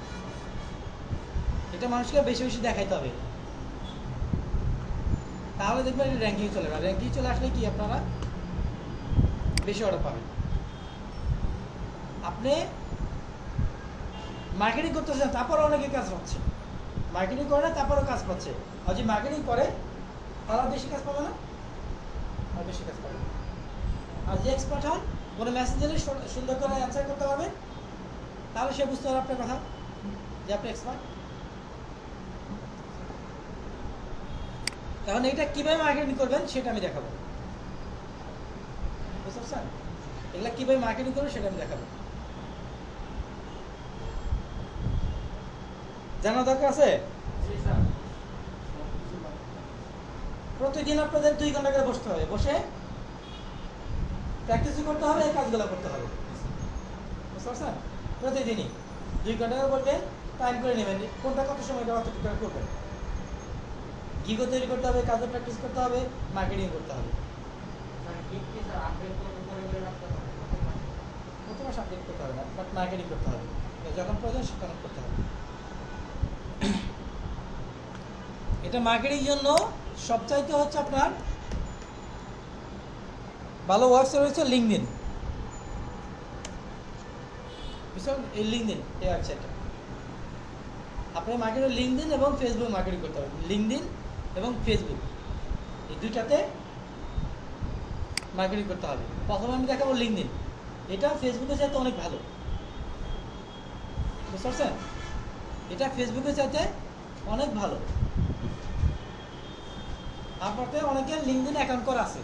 এটা মানুষকে বেশি বেশি দেখাইতে হবে, তাহলে দেখবেন এটা র্যাঙ্কিং চলে না। র্যাঙ্কিং চলে আসলে কি আপনারা বেশি অর্ডার পাবেন। আপনি মার্কেটিং করতেছেন, তারপরে অনেকে কাজ পাচ্ছে, মার্কেটিং করে না তারপরেও কাজ পাচ্ছে। আর যদি মার্কেটিং করে তারা বেশি কাজ পাবে না, আর বেশি কাজ পাবে। আর যে এক্সপার্ট হন, কোনো মেসেজ দিলে সুন্দর করে অ্যান্সার করতে পারবেন, তাহলে সে বুঝতে পারবে আপনার কথা যে আপনি এক্সপার্ট। এখন এইটা কীভাবে মার্কেটিং করবেন সেটা আমি দেখাবো। বুঝতে পারছেন? এগুলা কীভাবে মার্কেটিং করবেন সেটা আমি দেখাবো। জানার দরকার আছে? প্রতিদিন আপনাদের 2 ঘন্টা করে বসতে হবে, বসে প্র্যাকটিস করতে হবে, এই কাজগুলো করতে হবে। বুঝতে পারছেন? প্রতিদিনই 2 ঘন্টা করে করবেন, টাইম করে নেবেন, কোনটা কত সময় অতটুকু করবেন। গিগও তৈরি করতে হবে, কাজও প্র্যাকটিস করতে হবে, মার্কেটিং করতে হবে। প্রথমে আপডেট করতে হবে না, বাট মার্কেটিং করতে হবে, যখন প্রয়োজন তখন করতে হবে। এটা মার্কেটিং জন্য সবচাইতে হচ্ছে আপনার ভালো ওয়েবসাইট হচ্ছে লিঙ্কডইন। বুঝছেন? এই লিঙ্কডইন এই ওয়েবসাইটটা আপনার মার্কেটে লিঙ্কডইন এবং ফেসবুক মার্কেটিং করতে হবে। লিঙ্কডইন এবং ফেসবুক এই দুইটাতে মার্কেটিং করতে হবে। প্রথমে আমি দেখাবো লিঙ্কডইন। এটা ফেসবুকের চাইতে অনেক ভালো, বুঝতে পারছেন? এটা ফেসবুকের চাইতে অনেক ভালো। আপনাদের অনেকের লিঙ্কডইন অ্যাকাউন্ট করা আছে,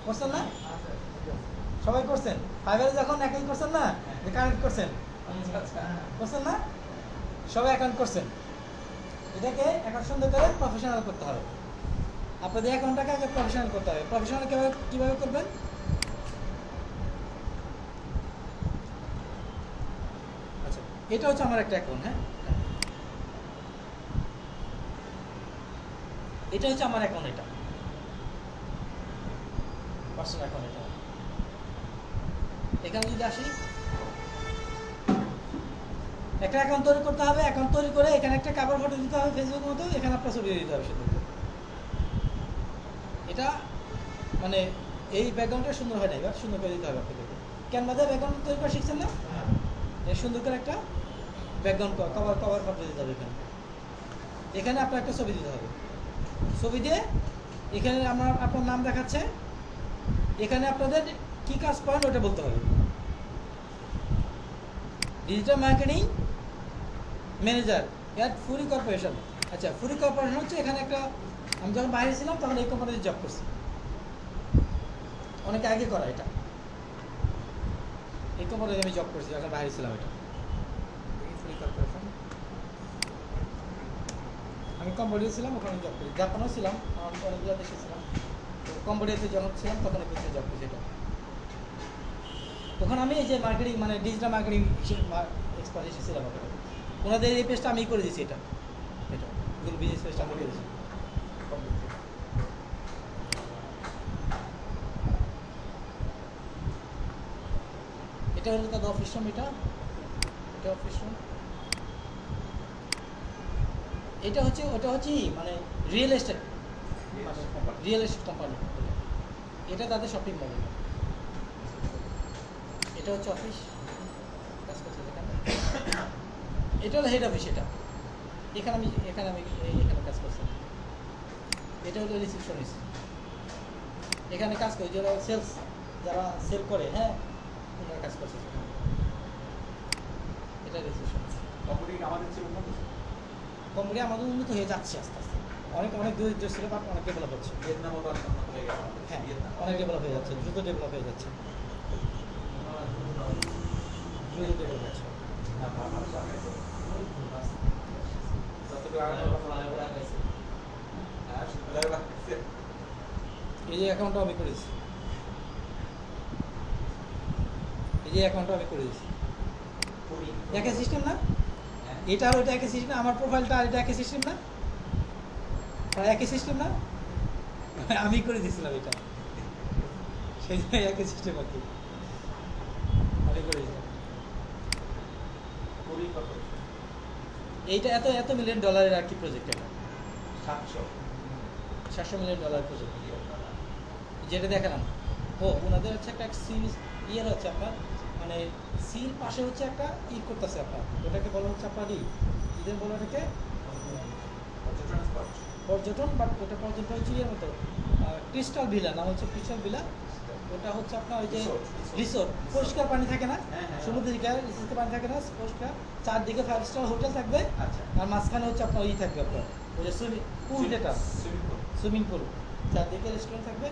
করছেন না? সবাই করছেন। ফাইবারে যখন অ্যাকাউন্ট করছেন না, কানেক্ট করছেন, করছেন না? সবাই অ্যাকাউন্ট করছেন। এটাকে অ্যাকাউন্ট সুন্দর করে প্রফেশনাল করতে হবে। আপনাদের অ্যাকাউন্টটাকে আগে প্রফেশনাল করতে হবে। প্রফেশনাল কীভাবে করবেন? আচ্ছা, এটা হচ্ছে আমার একটা অ্যাকাউন্ট। হ্যাঁ, এটা হচ্ছে আমার অ্যাকাউন্ট। এটা পার্সোনাল অ্যাকাউন্ট। এটা এখানে যদি আসি, একটা অ্যাকাউন্ট তৈরি করতে হবে। অ্যাকাউন্ট তৈরি করে এখানে একটা কভার ফটো দিতে হবে ফেসবুক মতো, এখানে আপনার ছবি দিতে হবে শুধু। এটা মানে এই ব্যাকগ্রাউন্ডটা সুন্দর হয় না, এবার সুন্দর করে দিতে হবে আপনাদেরকে। ক্যানভাতে ব্যাকগ্রাউন্ড তৈরি করা শিখছেন না? এই সুন্দর করে একটা ব্যাকগ্রাউন্ড কভার ফটো দিতে হবে। এখানে আপনার একটা ছবি দিতে হবে। ছবি দিয়ে এখানে আপনার নাম দেখাচ্ছে, এখানে আপনাদের কি কাজ করেন ওটা বলতে হবে। ডিজিটাল মার্কেটিং ম্যানেজার এট ফুরি কর্পোরেশন। আচ্ছা, ফুরি কর্পোরেশন হচ্ছে এখানে একটা, আমি যখন বাইরে ছিলাম তখন এই কোম্পানিতে জব করছি, অনেক আগে করা। এটা এই কোম্পানিতে আমি জব করছি যখন বাইরে ছিলাম। এটা ফুরি কর্পোরেশন, আমি কম্বোডিয়া ছিলাম, ওখানে জব করি। জাপানেও ছিলাম, অনেকগুলো দেশে ছিলাম। তো কম্বোডিয়াতে যখন ছিলাম তখন ওখানে জব করছি। এটা তখন আমি এই যে মার্কেটিং মানে ডিজিটাল মার্কেটিং এক্সপার্ট ছিলাম। ওনাদের এই পেজটা আমি করে দিয়েছি। এটা গুগল বিজনেস পেজটা আমি করে দিয়েছি। এটা হলো তাদের অফিস রুম। এটা অফিস রুম। এটা হচ্ছে ওটা হচ্ছে মানে রিয়েল এস্টেট কোম্পানি। এটা তাদের শপিং মল। এটা হচ্ছে অফিস, কাজ করছে এখানে। এটা হলো হেড অফিস। এটা এখানে আমি এখানে কাজ করছি। এটা হলো রিসেপশনিস্ট, এখানে কাজ করি। যারা সেলস, যারা সেল করে, হ্যাঁ, ওনারা কাজ করছে। এটা রিসেপশনিস্ট। কোম্পানি আমাদের উন্নত হয়ে যাচ্ছে আস্তে আস্তে। অনেক দূর ছিল, বাট অনেক ডেভেলপ হচ্ছে। হ্যাঁ, অনেক ডেভেলপ হয়ে যাচ্ছে, দ্রুত ডেভেলপ হয়ে যাচ্ছে। এই যে অ্যাকাউন্টটা আমি করেছি, একই সিস্টেম না? এটা আর ওইটা একই সিস্টেম। আমার প্রোফাইলটা আর এটা একই সিস্টেম না? একই সিস্টেম না? আমি করে দিয়েছিলাম এটা, সেই জন্য একই সিস্টেম আর কি। আমি করে দিয়েছিলাম। এইটা এত মিলিয়ন ডলারের আর কি প্রজেক্ট। এটা 700 মিলিয়ন ডলার প্রজেক্ট যেটা দেখালাম। ওনাদের হচ্ছে একটা সিরিজ ইয়ের হচ্ছে আপনার মানে সির পাশে হচ্ছে একটা করতেছে আপনার, ওটাকে বলা হচ্ছে আপনার ইদের বলা ওটাকে পর্যটন। বাট ওটা পর্যটন হচ্ছে ইয়ের মতো ক্রিস্টাল ভিলা, নাম হচ্ছে ক্রিস্টাল ভিলা। ওটা হচ্ছে আপনার ওই যে রিসোর্ট, পরিষ্কার পানি থাকে না, সমুদ্র দিকে পানি থাকে না, পরিষ্কার। চারদিকে 5 স্টার হোটেল থাকবে, আর মাঝখানে হচ্ছে আপনার থাকবে আপনার ওই যে পুল, যেটা সুইমিং পুল। চারদিকে রেস্টুরেন্ট থাকবে,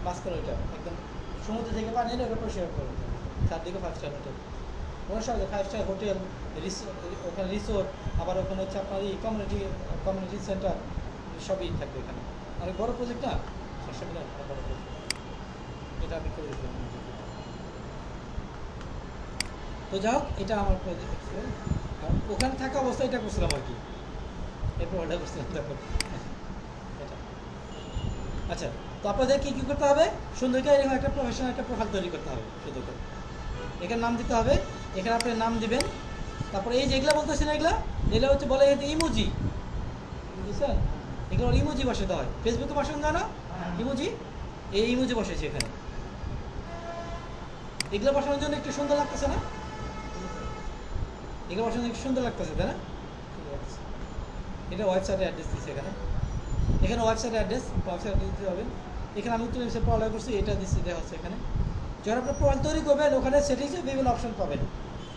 মাঝখানে ওইটা একদম সমুদ্র থেকে পানি এলে ওটা পরিষ্কার করবে। চারদিকে 5 স্টার হোটেল, ওনার সাথে 5 স্টার হোটেল, ওখানে রিসোর্ট, আবার ওখানে হচ্ছে আপনার কমিউনিটি সেন্টার, সবই থাকবে এখানে। অনেক বড় প্রজেক্ট না, 700 মিলিয়ন, অনেক বড় প্রজেক্ট। এটা আমি করে দিতে। তো যাই হোক, এটা আমার প্রজেক্ট ছিল। ওখানে থাকা অবস্থায় এটা করছিলাম আর কি, এরপর অর্ডার করছিলাম তখন এটা। আচ্ছা, তো আপনাদের কী করতে হবে? সুন্দর করে এরকম একটা প্রফেশনাল একটা প্রোফাইল তৈরি করতে হবে। সুন্দর করে এখানে নাম দিতে হবে। এখানে আপনি নাম দিবেন। তারপরে এই যেগুলো বলতেছেন, এগুলো হচ্ছে বলে ইমোজি, বুঝছেন? এগুলো ইমোজি বসাতে হয়। ফেসবুকে বসানো যায় না ইমোজি? এই ইমোজি বসেছে এখানে। এগুলো বসানোর জন্য একটু সুন্দর লাগতেছে না? এগুলো বসানোর একটু সুন্দর লাগতেছে, তাই না? এটা ওয়েবসাইটের অ্যাড্রেস দিচ্ছে এখানে ওয়েবসাইট অ্যাড্রেস দিতে হবে। এখানে আমি একটু পড়ালেখা করছি, এটা দিচ্ছি দেওয়া হচ্ছে এখানে। যখন আপনার প্রোফাইল তৈরি করবেন ওখানে সেটিংসে বিভিন্ন অপশন পাবেন,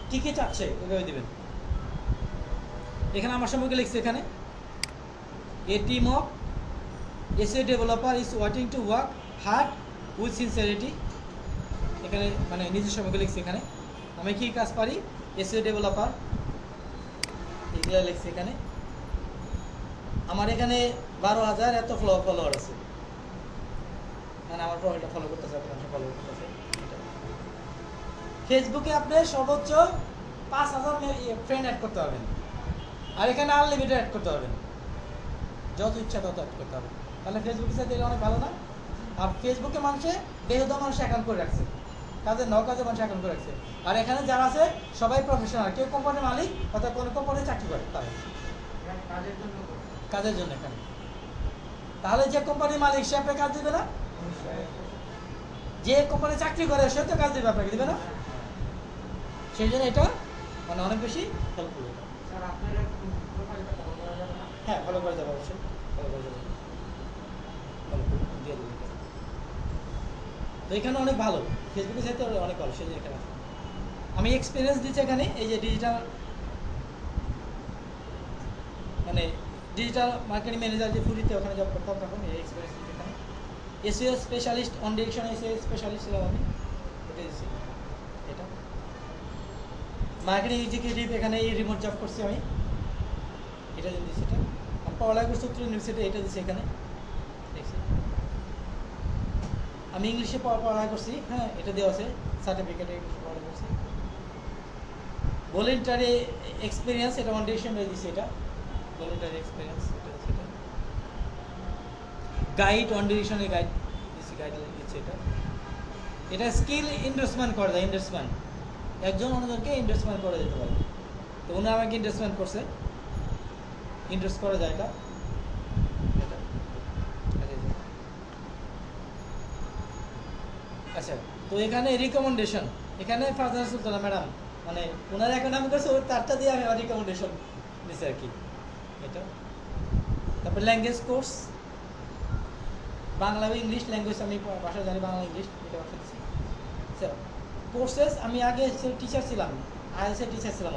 কী কী চাচ্ছে ওইভাবে দেবেন। এখানে আমার সম্পর্কে লিখছি এখানে, a team of SEO developer is waiting to work hard with sincerity. এখানে মানে নিজের সম্পর্কে লিখছি এখানে, আমি কী কাজ পারি, এসইও ডেভেলপার, এগুলো লিখছি এখানে। আমার এখানে 12,000 এত ফলোয়ার আছে, মানে আমার প্রোফাইলটা ফলো করতেছে, আপনার ফলো করতেছে। ফেসবুকে আপনি সর্বোচ্চ 5,000 ফ্রেন্ড অ্যাড করতে পারবেন, আর এখানে আনলিমিটেড অ্যাড করতে পারবেন, যত ইচ্ছা তত অ্যাড করতে হবে। তাহলে ফেসবুকের সাথে এটা অনেক ভালো না? আর ফেসবুকে মানুষে বেহুদা মানুষ অ্যাকাউন্ট করে রাখছে, কাজের কাজে মানুষ অ্যাকাউন্ট করে রাখছে। আর এখানে যারা আছে সবাই প্রফেশনাল, কেউ কোম্পানির মালিক অর্থাৎ কোনো কোম্পানির চাকরি করে তারা কাজের জন্য এখানে। তাহলে যে কোম্পানির মালিক সে আপনাকে কাজ দিবে না? যে কোম্পানি চাকরি করে সে তো কাজ দিবে, আপনাকে দিবে না? সেই জন্য এটা মানে অনেক বেশি হেল্পফুল। হ্যাঁ, ফলো করে যাবো, অবশ্যই ফলো করে যাবো, দিয়ে দেবো। তো এখানে অনেক ভালো, ফেসবুকের সাথে অনেক ভালো, সেই জন্য এখানে আমি এক্সপিরিয়েন্স দিচ্ছি এখানে। এই যে ডিজিটাল মানে ডিজিটাল মার্কেটিং ম্যানেজার যে ফুরিতে ওখানে জব করতাম তখন এই এক্সপিরিয়েন্স দিচ্ছি এখানে। SEO specialist on direction SEO specialist ছিলাম আমি, এটা দিচ্ছি। এটা মার্কেটিং এক্সিকিউটিভ, এখানে এই রিমোট জব করছি আমি, এটা যদি দিচ্ছি। এটা আমি পড়ালেখা করছি উত্তর ইউনিভার্সিটি, এটা দিচ্ছি এখানে দেখছি। আমি ইংলিশে পড়ালেখা করছি, হ্যাঁ এটা দেওয়া আছে সার্টিফিকেটে, ইংলিশে পড়ালেখা করছি। ভলেন্টারি এক্সপিরিয়েন্স, এটা অন ডিরেকশন দিচ্ছি, এটা ভলেন্টারি এক্সপিরিয়েন্স, এটা দিচ্ছি। এটা গাইড অন ডিরেকশনের গাইড দিচ্ছি, গাইড দিচ্ছি। এটা স্কিল ইনভেস্টমেন্ট করে দেয়, ইনভেস্টমেন্ট একজন অন্যজনকে ইনভেস্টমেন্ট করে দিতে পারে। তো উনি আমাকে ইনভেস্টমেন্ট করছে, ইনভেস্ট করা যায় এটা। আচ্ছা, তো এখানে রিকমেন্ডেশন, এখানে ফারজানা সুলতানা ম্যাডাম মানে ওনার এখন আমি কাছে তারটা দিয়ে আমি আমার রিকমেন্ডেশন দিচ্ছি আর কি। এটা তারপর language course, Bangla English language, আমি ভাষা জানি বাংলা ইংলিশ, এটা ভাষা দিচ্ছি। কোর্সেস, আমি আগে টিচার ছিলাম, আইএলসের টিচার ছিলাম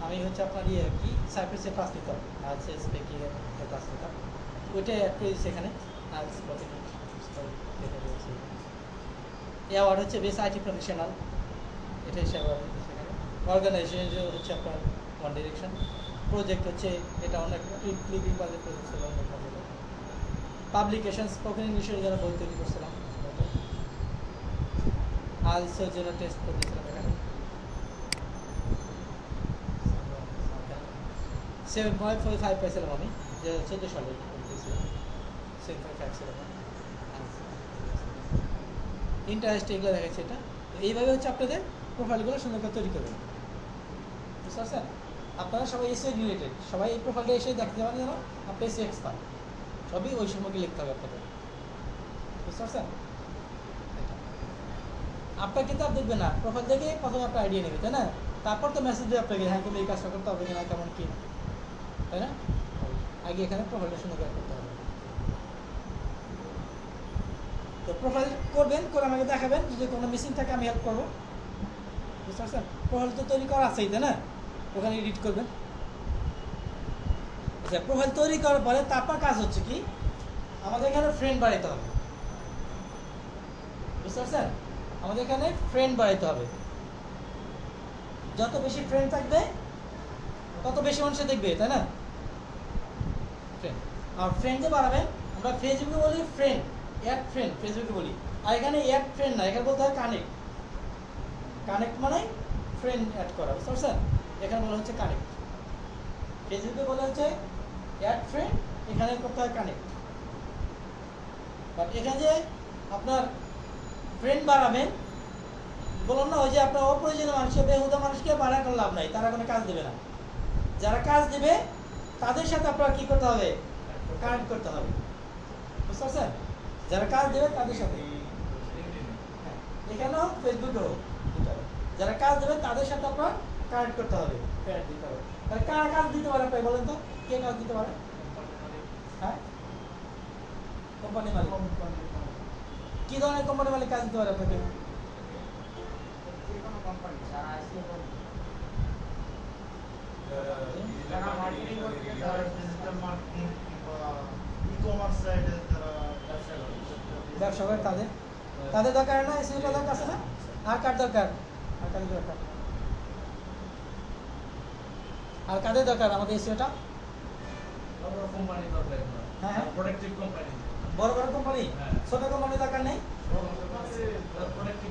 আমি হচ্ছে আপনার কি সাইপ্রাসের ক্লাস নিতাম, আইএলসেস বেকিংয়ের ক্লাস নিতাম, ওইটা অ্যাড করে দিচ্ছি এখানে। আইএলস অ্যাওয়ার্ড হচ্ছে বেস্ট আইটি প্রফেশনাল, এটা হচ্ছে অ্যাওয়ার্ড সেখানে। অর্গানাইজেশন হচ্ছে আপনার ওয়ান ডিরেকশন, প্রজেক্ট হচ্ছে এটা অনেক ক্লিপিং বাজেট প্রজেক্ট ছিল, অনেক বাজেট। পাবলিকেশন, স্পোকেন ইংলিশের জন্য বই তৈরি করছিলাম, আইএলসের জন্য টেস্ট করেছিলাম এখানে। 7.45 পাইছিলাম আমি, যে 14 সালে 7.5 ছিলাম। ইন্টারেস্ট এগুলো দেখাচ্ছে এটা। তো এইভাবে হচ্ছে আপনাদের প্রোফাইলগুলো সুন্দর করে তৈরি করবেন, বুঝতে পারছেন? আপনারা সবাই এসে রিলেটেড, সবাই এই প্রোফাইলটা এসে দেখতে পারেন যেন আপনি এসে এক্সপার্ট, সবই ওই সম্পর্কে লিখতে হবে আপনাদের, বুঝতে পারছেন? আপনার কিন্তু আর দেখবেন না, প্রোফাইল দেখে প্রথমে আপনার আইডিয়া নেবে, তাই না? তারপর তো মেসেজ দেবে আপনাকে, হ্যাঁ কিন্তু এই কাজটা করতে হবে কিনা, কেমন কি, তাই না? আগে এখানে প্রোফাইলটা সুন্দর করে করতে হবে। তো প্রোফাইল করবেন, করে আমাকে দেখাবেন, যদি কোনো মিসিং থাকে আমি হেল্প করবো, বুঝতে পারছেন? প্রোফাইল তো তৈরি করা আছেই, তাই না? ওখানে এডিট করবেন। আচ্ছা, প্রোফাইল তৈরি করার পরে তারপর কাজ হচ্ছে কি, আমাদের এখানে ফ্রেন্ড বাড়াইতে হবে, বুঝতে পারছেন? আমাদের এখানে ফ্রেন্ড বাড়াইতে হবে, যত বেশি ফ্রেন্ড থাকবে তত বেশি মানুষ দেখবে, তাই না? ফ্রেন্ড, আর ফ্রেন্ড যে বাড়াবেন, আমরা ফেসবুকে বলি ফ্রেন্ড, অ্যাড ফ্রেন্ড ফেসবুকে বলি, আর এখানে অ্যাড ফ্রেন্ড না, এখানে বলতে হয় কানেক্ট। কানেক্ট মানে ফ্রেন্ড অ্যাড করা, বুঝতে পারছেন? এখানে বলা হচ্ছে কানেক্ট। ফেসবুকে বলা হচ্ছে অ্যাড ফ্রেন্ড, এখানে করতে হয় কানেক্ট। বাট এখানে যে আপনার ফ্রেন্ড বাড়াবেন, বললাম না ওই যে আপনার অপ্রয়োজনীয় মানুষকে, বেহুদা মানুষকে বাড়া করে লাভ নাই, তারা কোনো কাজ দেবে না। যারা কাজ দেবে তাদের সাথে আপনার কি করতে হবে, কানেক্ট করতে হবে, বুঝতে পারছেন? যারা কাজ দেবে তাদের সাথে, এখানেও ফেসবুকেও যারা কাজ দেবে তাদের সাথে আপনার কানেক্ট করতে হবে, প্যাড দিতে হবে। তাহলে কারা কাজ দিতে পারে আপনি বলেন তো, কে কাজ দিতে পারে? হ্যাঁ, কোম্পানি মালিক। কি ধরনের কোম্পানি মালিক কাজ দিতে পারে আপনাকে? যেকোনো কোম্পানি যারা আইসিও যারা মার্কেটিং করতে যারা ডিজিটাল মার্কেটিং কিংবা ই-কমার্স সাইটে যারা ব্যবসা করে ব্যবসা করে তাদের তাদের দরকার না, এসিওটা দরকার আছে না? আর কার দরকার? আর কাদের দরকার? আর কাদের দরকার আমাদের এসিওটা? কোম্পানি দরকার হ্যাঁ, হ্যাঁ। প্রোডাক্টিভ কোম্পানি বড় বড় কোম্পানি, হ্যাঁ। ছোট কোম্পানি দরকার নেই? প্রোডাক্টিভ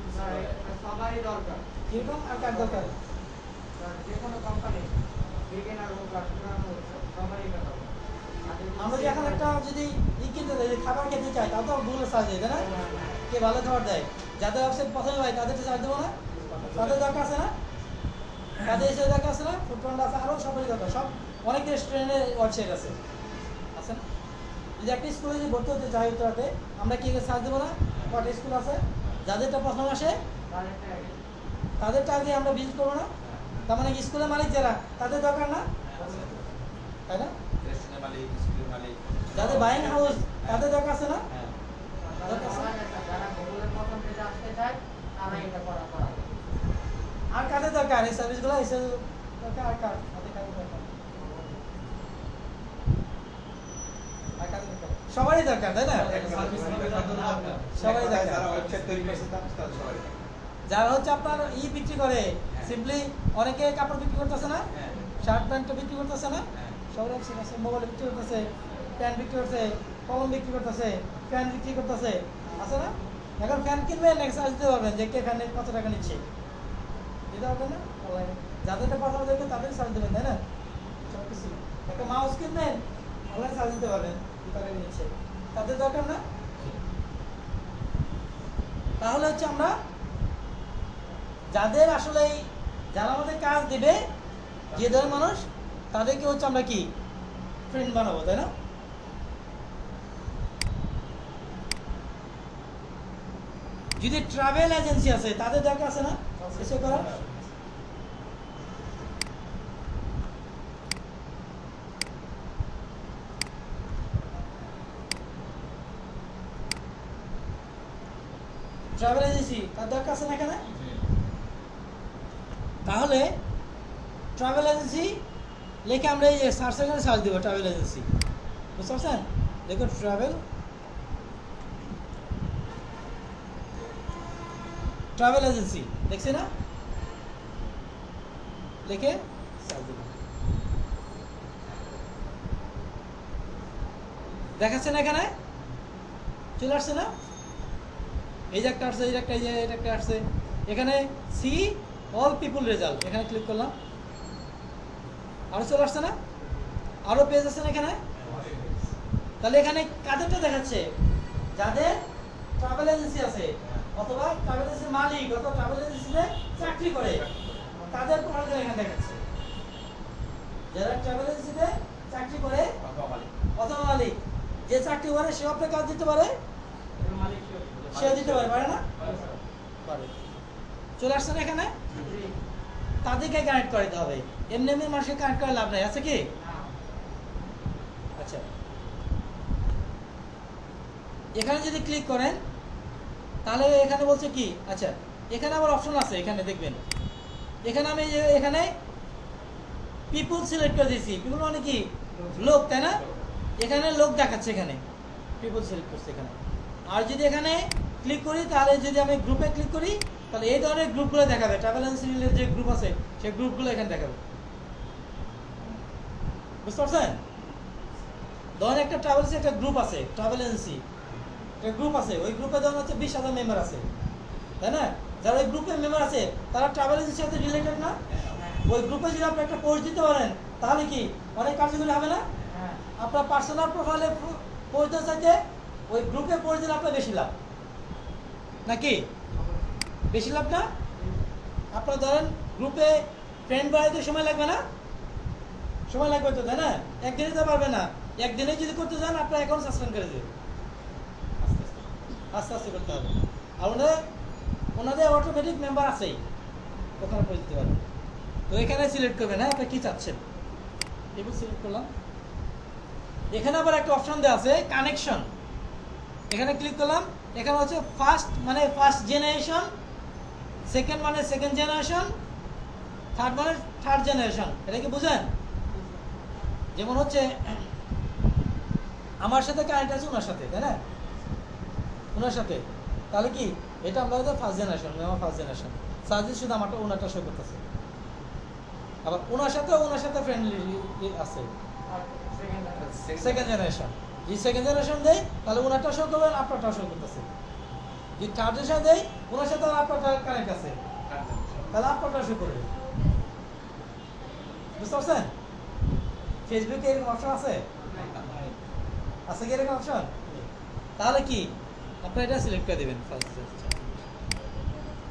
সবারই দরকার। কিরকম আর কার দরকার? যেকোনো কোম্পানি বিগিনার হোক বা পুরানো হোক সবারই দরকার। আমরা যে এখন একটা যদি কিনতে চাই, যে খাবার খেতে চাই, তাও তো গুগলে সার্চ দিই, তাই না? কে ভালো খাবার দেয়, যাদের ওয়েবসাইট পছন্দ হয় তাদের সার্চ দেবো না? তাদের দরকার আছে না? তাদের এসে দরকার আছে না? ফুড পান্ডা আছে, আরও সবারই দরকার। সব অনেক রেস্টুরেন্টের ওয়েবসাইট আছে না? যদি একটা স্কুলে যদি ভর্তি হতে চাই উত্তরাতে, আমরা কি সার্চ দেবো না? কটা স্কুল আছে, যাদেরটা পছন্দ আসে তাদেরটা আগে আমরা ভিজিট করবো না? তার মানে স্কুলের মালিক যারা, তাদের দরকার না, তাই না? রেস্টুরেন্টের মালিক, স্কুলের মালিক, যাদের বাইং হাউস, তাদের দরকার আছে না? হ্যাঁ, যারা গুগলের প্রথম পেজে আসতে চায় তারা এটা করা করা আর কাদের দরকার এই সার্ভিসগুলো? এই সার্ভিস দরকার আর কার? তাদের কাদের দরকার? আর কাদের দরকার? সবারই দরকার, তাই না? সবাই দরকার। যারা ওয়েবসাইট তৈরি করছে তাদের সবাই দরকার। যারা হচ্ছে আপনার বিক্রি করে, সিম্পলি অনেকে কাপড় বিক্রি করতেছে না, হ্যাঁ, শার্ট প্যান্ট বিক্রি করতেছে না, হ্যাঁ। সব ওয়েবসাইট আছে, মোবাইল বিক্রি করতেছে, প্যান্ট বিক্রি করতেছে, কলম বিক্রি করতেছে, ফ্যান বিক্রি করতেছে, আছে না? এখন ফ্যান কিনবেন, সার্চ দিতে পারবেন যে কে ফ্যানের কত টাকা নিচ্ছে, দিতে পারবেন না? অনলাইনে যাদেরটা পছন্দ দেখবেন তাদের সার্চ দেবেন, তাই না? সব কিছু। একটা মাউস কিনবেন, অনলাইনে সার্চ দিতে পারবেন কি টাকা নিচ্ছে, তাদের দরকার না? তাহলে হচ্ছে আমরা যাদের আসলে যারা আমাদের কাজ দিবে, যে ধরনের মানুষ, তাদেরকে হচ্ছে আমরা কি ফ্রেন্ড বানাবো, তাই না? যদি ট্রাভেল এজেন্সি আছে, তাদের দরকার আছে না এসে করার? ট্রাভেল এজেন্সি তার দরকার আছে না এখানে? তাহলে ট্রাভেল এজেন্সি লিখে আমরা এই যে সার্চ এখানে সার্চ দেবো ট্রাভেল এজেন্সি, বুঝতে পারছেন? দেখো ট্রাভেল এজেন্সি দেখছি না, লিখে সার্চ দেবো। দেখাচ্ছে না এখানে? চলে আসছে না? এই যে একটা আসছে, এই যে একটা, এই যে এটা একটা আসছে। এখানে সি অল পিপুল রেজাল্ট, এখানে ক্লিক করলাম, আরো চলে আসছে না? আরো পেজ আছে না এখানে? তাহলে এখানে কাদেরটা দেখাচ্ছে? যাদের ট্রাভেল এজেন্সি আছে, অথবা ট্রাভেল এজেন্সির মালিক, অথবা ট্রাভেল এজেন্সিতে চাকরি করে, তাদের প্রোফাইল এখানে দেখাচ্ছে। যারা ট্রাভেল এজেন্সিতে চাকরি করে অথবা মালিক। অথবা মালিক, যে চাকরি করে সে আপনার কাজ দিতে পারে, মালিক সে দিতে পারে, পারে না? পারে। চলে আসছে না এখানে? তাদেরকে কানেক্ট করতে হবে, এমনি এমনি মানুষকে কানেক্ট করে লাভ নাই, আছে কি? আচ্ছা, এখানে যদি ক্লিক করেন তাহলে এখানে বলছে কি, আচ্ছা এখানে আবার অপশন আছে, এখানে দেখবেন, এখানে আমি এখানে পিপুল সিলেক্ট করে দিয়েছি। পিপুল মানে কি? লোক, তাই না? এখানে লোক দেখাচ্ছে, এখানে পিপুল সিলেক্ট করছে এখানে। আর যদি এখানে ক্লিক করি, তাহলে যদি আমি গ্রুপে ক্লিক করি, তাহলে এই ধরনের গ্রুপগুলো দেখাবে, ট্রাভেল এজেন্সির যে গ্রুপ আছে সেই গ্রুপগুলো এখানে দেখাবে, বুঝতে পারছেন? ধরেন একটা ট্রাভেল এজেন্সি, একটা গ্রুপ আছে, ট্রাভেল এজেন্সি একটা গ্রুপ আছে, ওই গ্রুপে ধরেন হচ্ছে 20,000 মেম্বার আছে, তাই না? যারা ওই গ্রুপে মেম্বার আছে তারা ট্রাভেল এজেন্সির সাথে রিলেটেড না? ওই গ্রুপে যদি আপনি একটা পোস্ট দিতে পারেন, তাহলে কি অনেক কার্যকরী হবে না? আপনার পার্সোনাল প্রোফাইলে পোস্ট দেওয়ার চাইতে ওই গ্রুপে পোস্ট দিলে আপনার বেশি লাভ, নাকি? বেশি লাভ না? আপনার ধরেন গ্রুপে ফ্রেন্ড বাড়াইতে সময় লাগবে না? সময় লাগবে তো, তাই না? একদিনে তো পারবে না, একদিনে যদি করতে চান আপনার অ্যাকাউন্ট সাসপেন্ড করে দেবে, আস্তে আস্তে করতে হবে। আর ওনাদের অটোমেটিক মেম্বার আছেই, ওখানে পোস্ট দিতে পারবে। তো এখানে সিলেক্ট করবেন, হ্যাঁ আপনি কি চাচ্ছেন, এবার সিলেক্ট করলাম। এখানে আবার একটা অপশন দেওয়া আছে কানেকশন, এখানে ক্লিক করলাম। এখানে হচ্ছে ফার্স্ট মানে ফার্স্ট জেনারেশন, সেকেন্ড মানে সেকেন্ড জেনারেশন, থার্ড মানে থার্ড জেনারেশন। এটা কি বুঝেন? যেমন হচ্ছে আমার সাথে কানেক্ট আছে ওনার সাথে, তাই না, ওনার সাথে, তাহলে কি এটা আমরা ফার্স্ট জেনারেশন, আমার ফার্স্ট জেনারেশন সার্ভিস শুধু আমারটা ওনারটা শো করতেছে। আবার ওনার সাথে ফ্রেন্ডলি আছে সেকেন্ড জেনারেশন। যদি সেকেন্ড জেনারেশন দেয় তাহলে ওনারটা শো করবেন, আপনারটা শো করতেছে। যদি থার্ড জেনারেশন দেয় ওনার সাথে আপনারটা কানেক্ট আছে, তাহলে আপনারটা শো করবে। বুঝতে পারছেন? ফেসবুকে এরকম অপশন আছে, আছে কি এরকম অপশন? তাহলে কি আপনারা এটা সিলেক্ট করে দেবেন।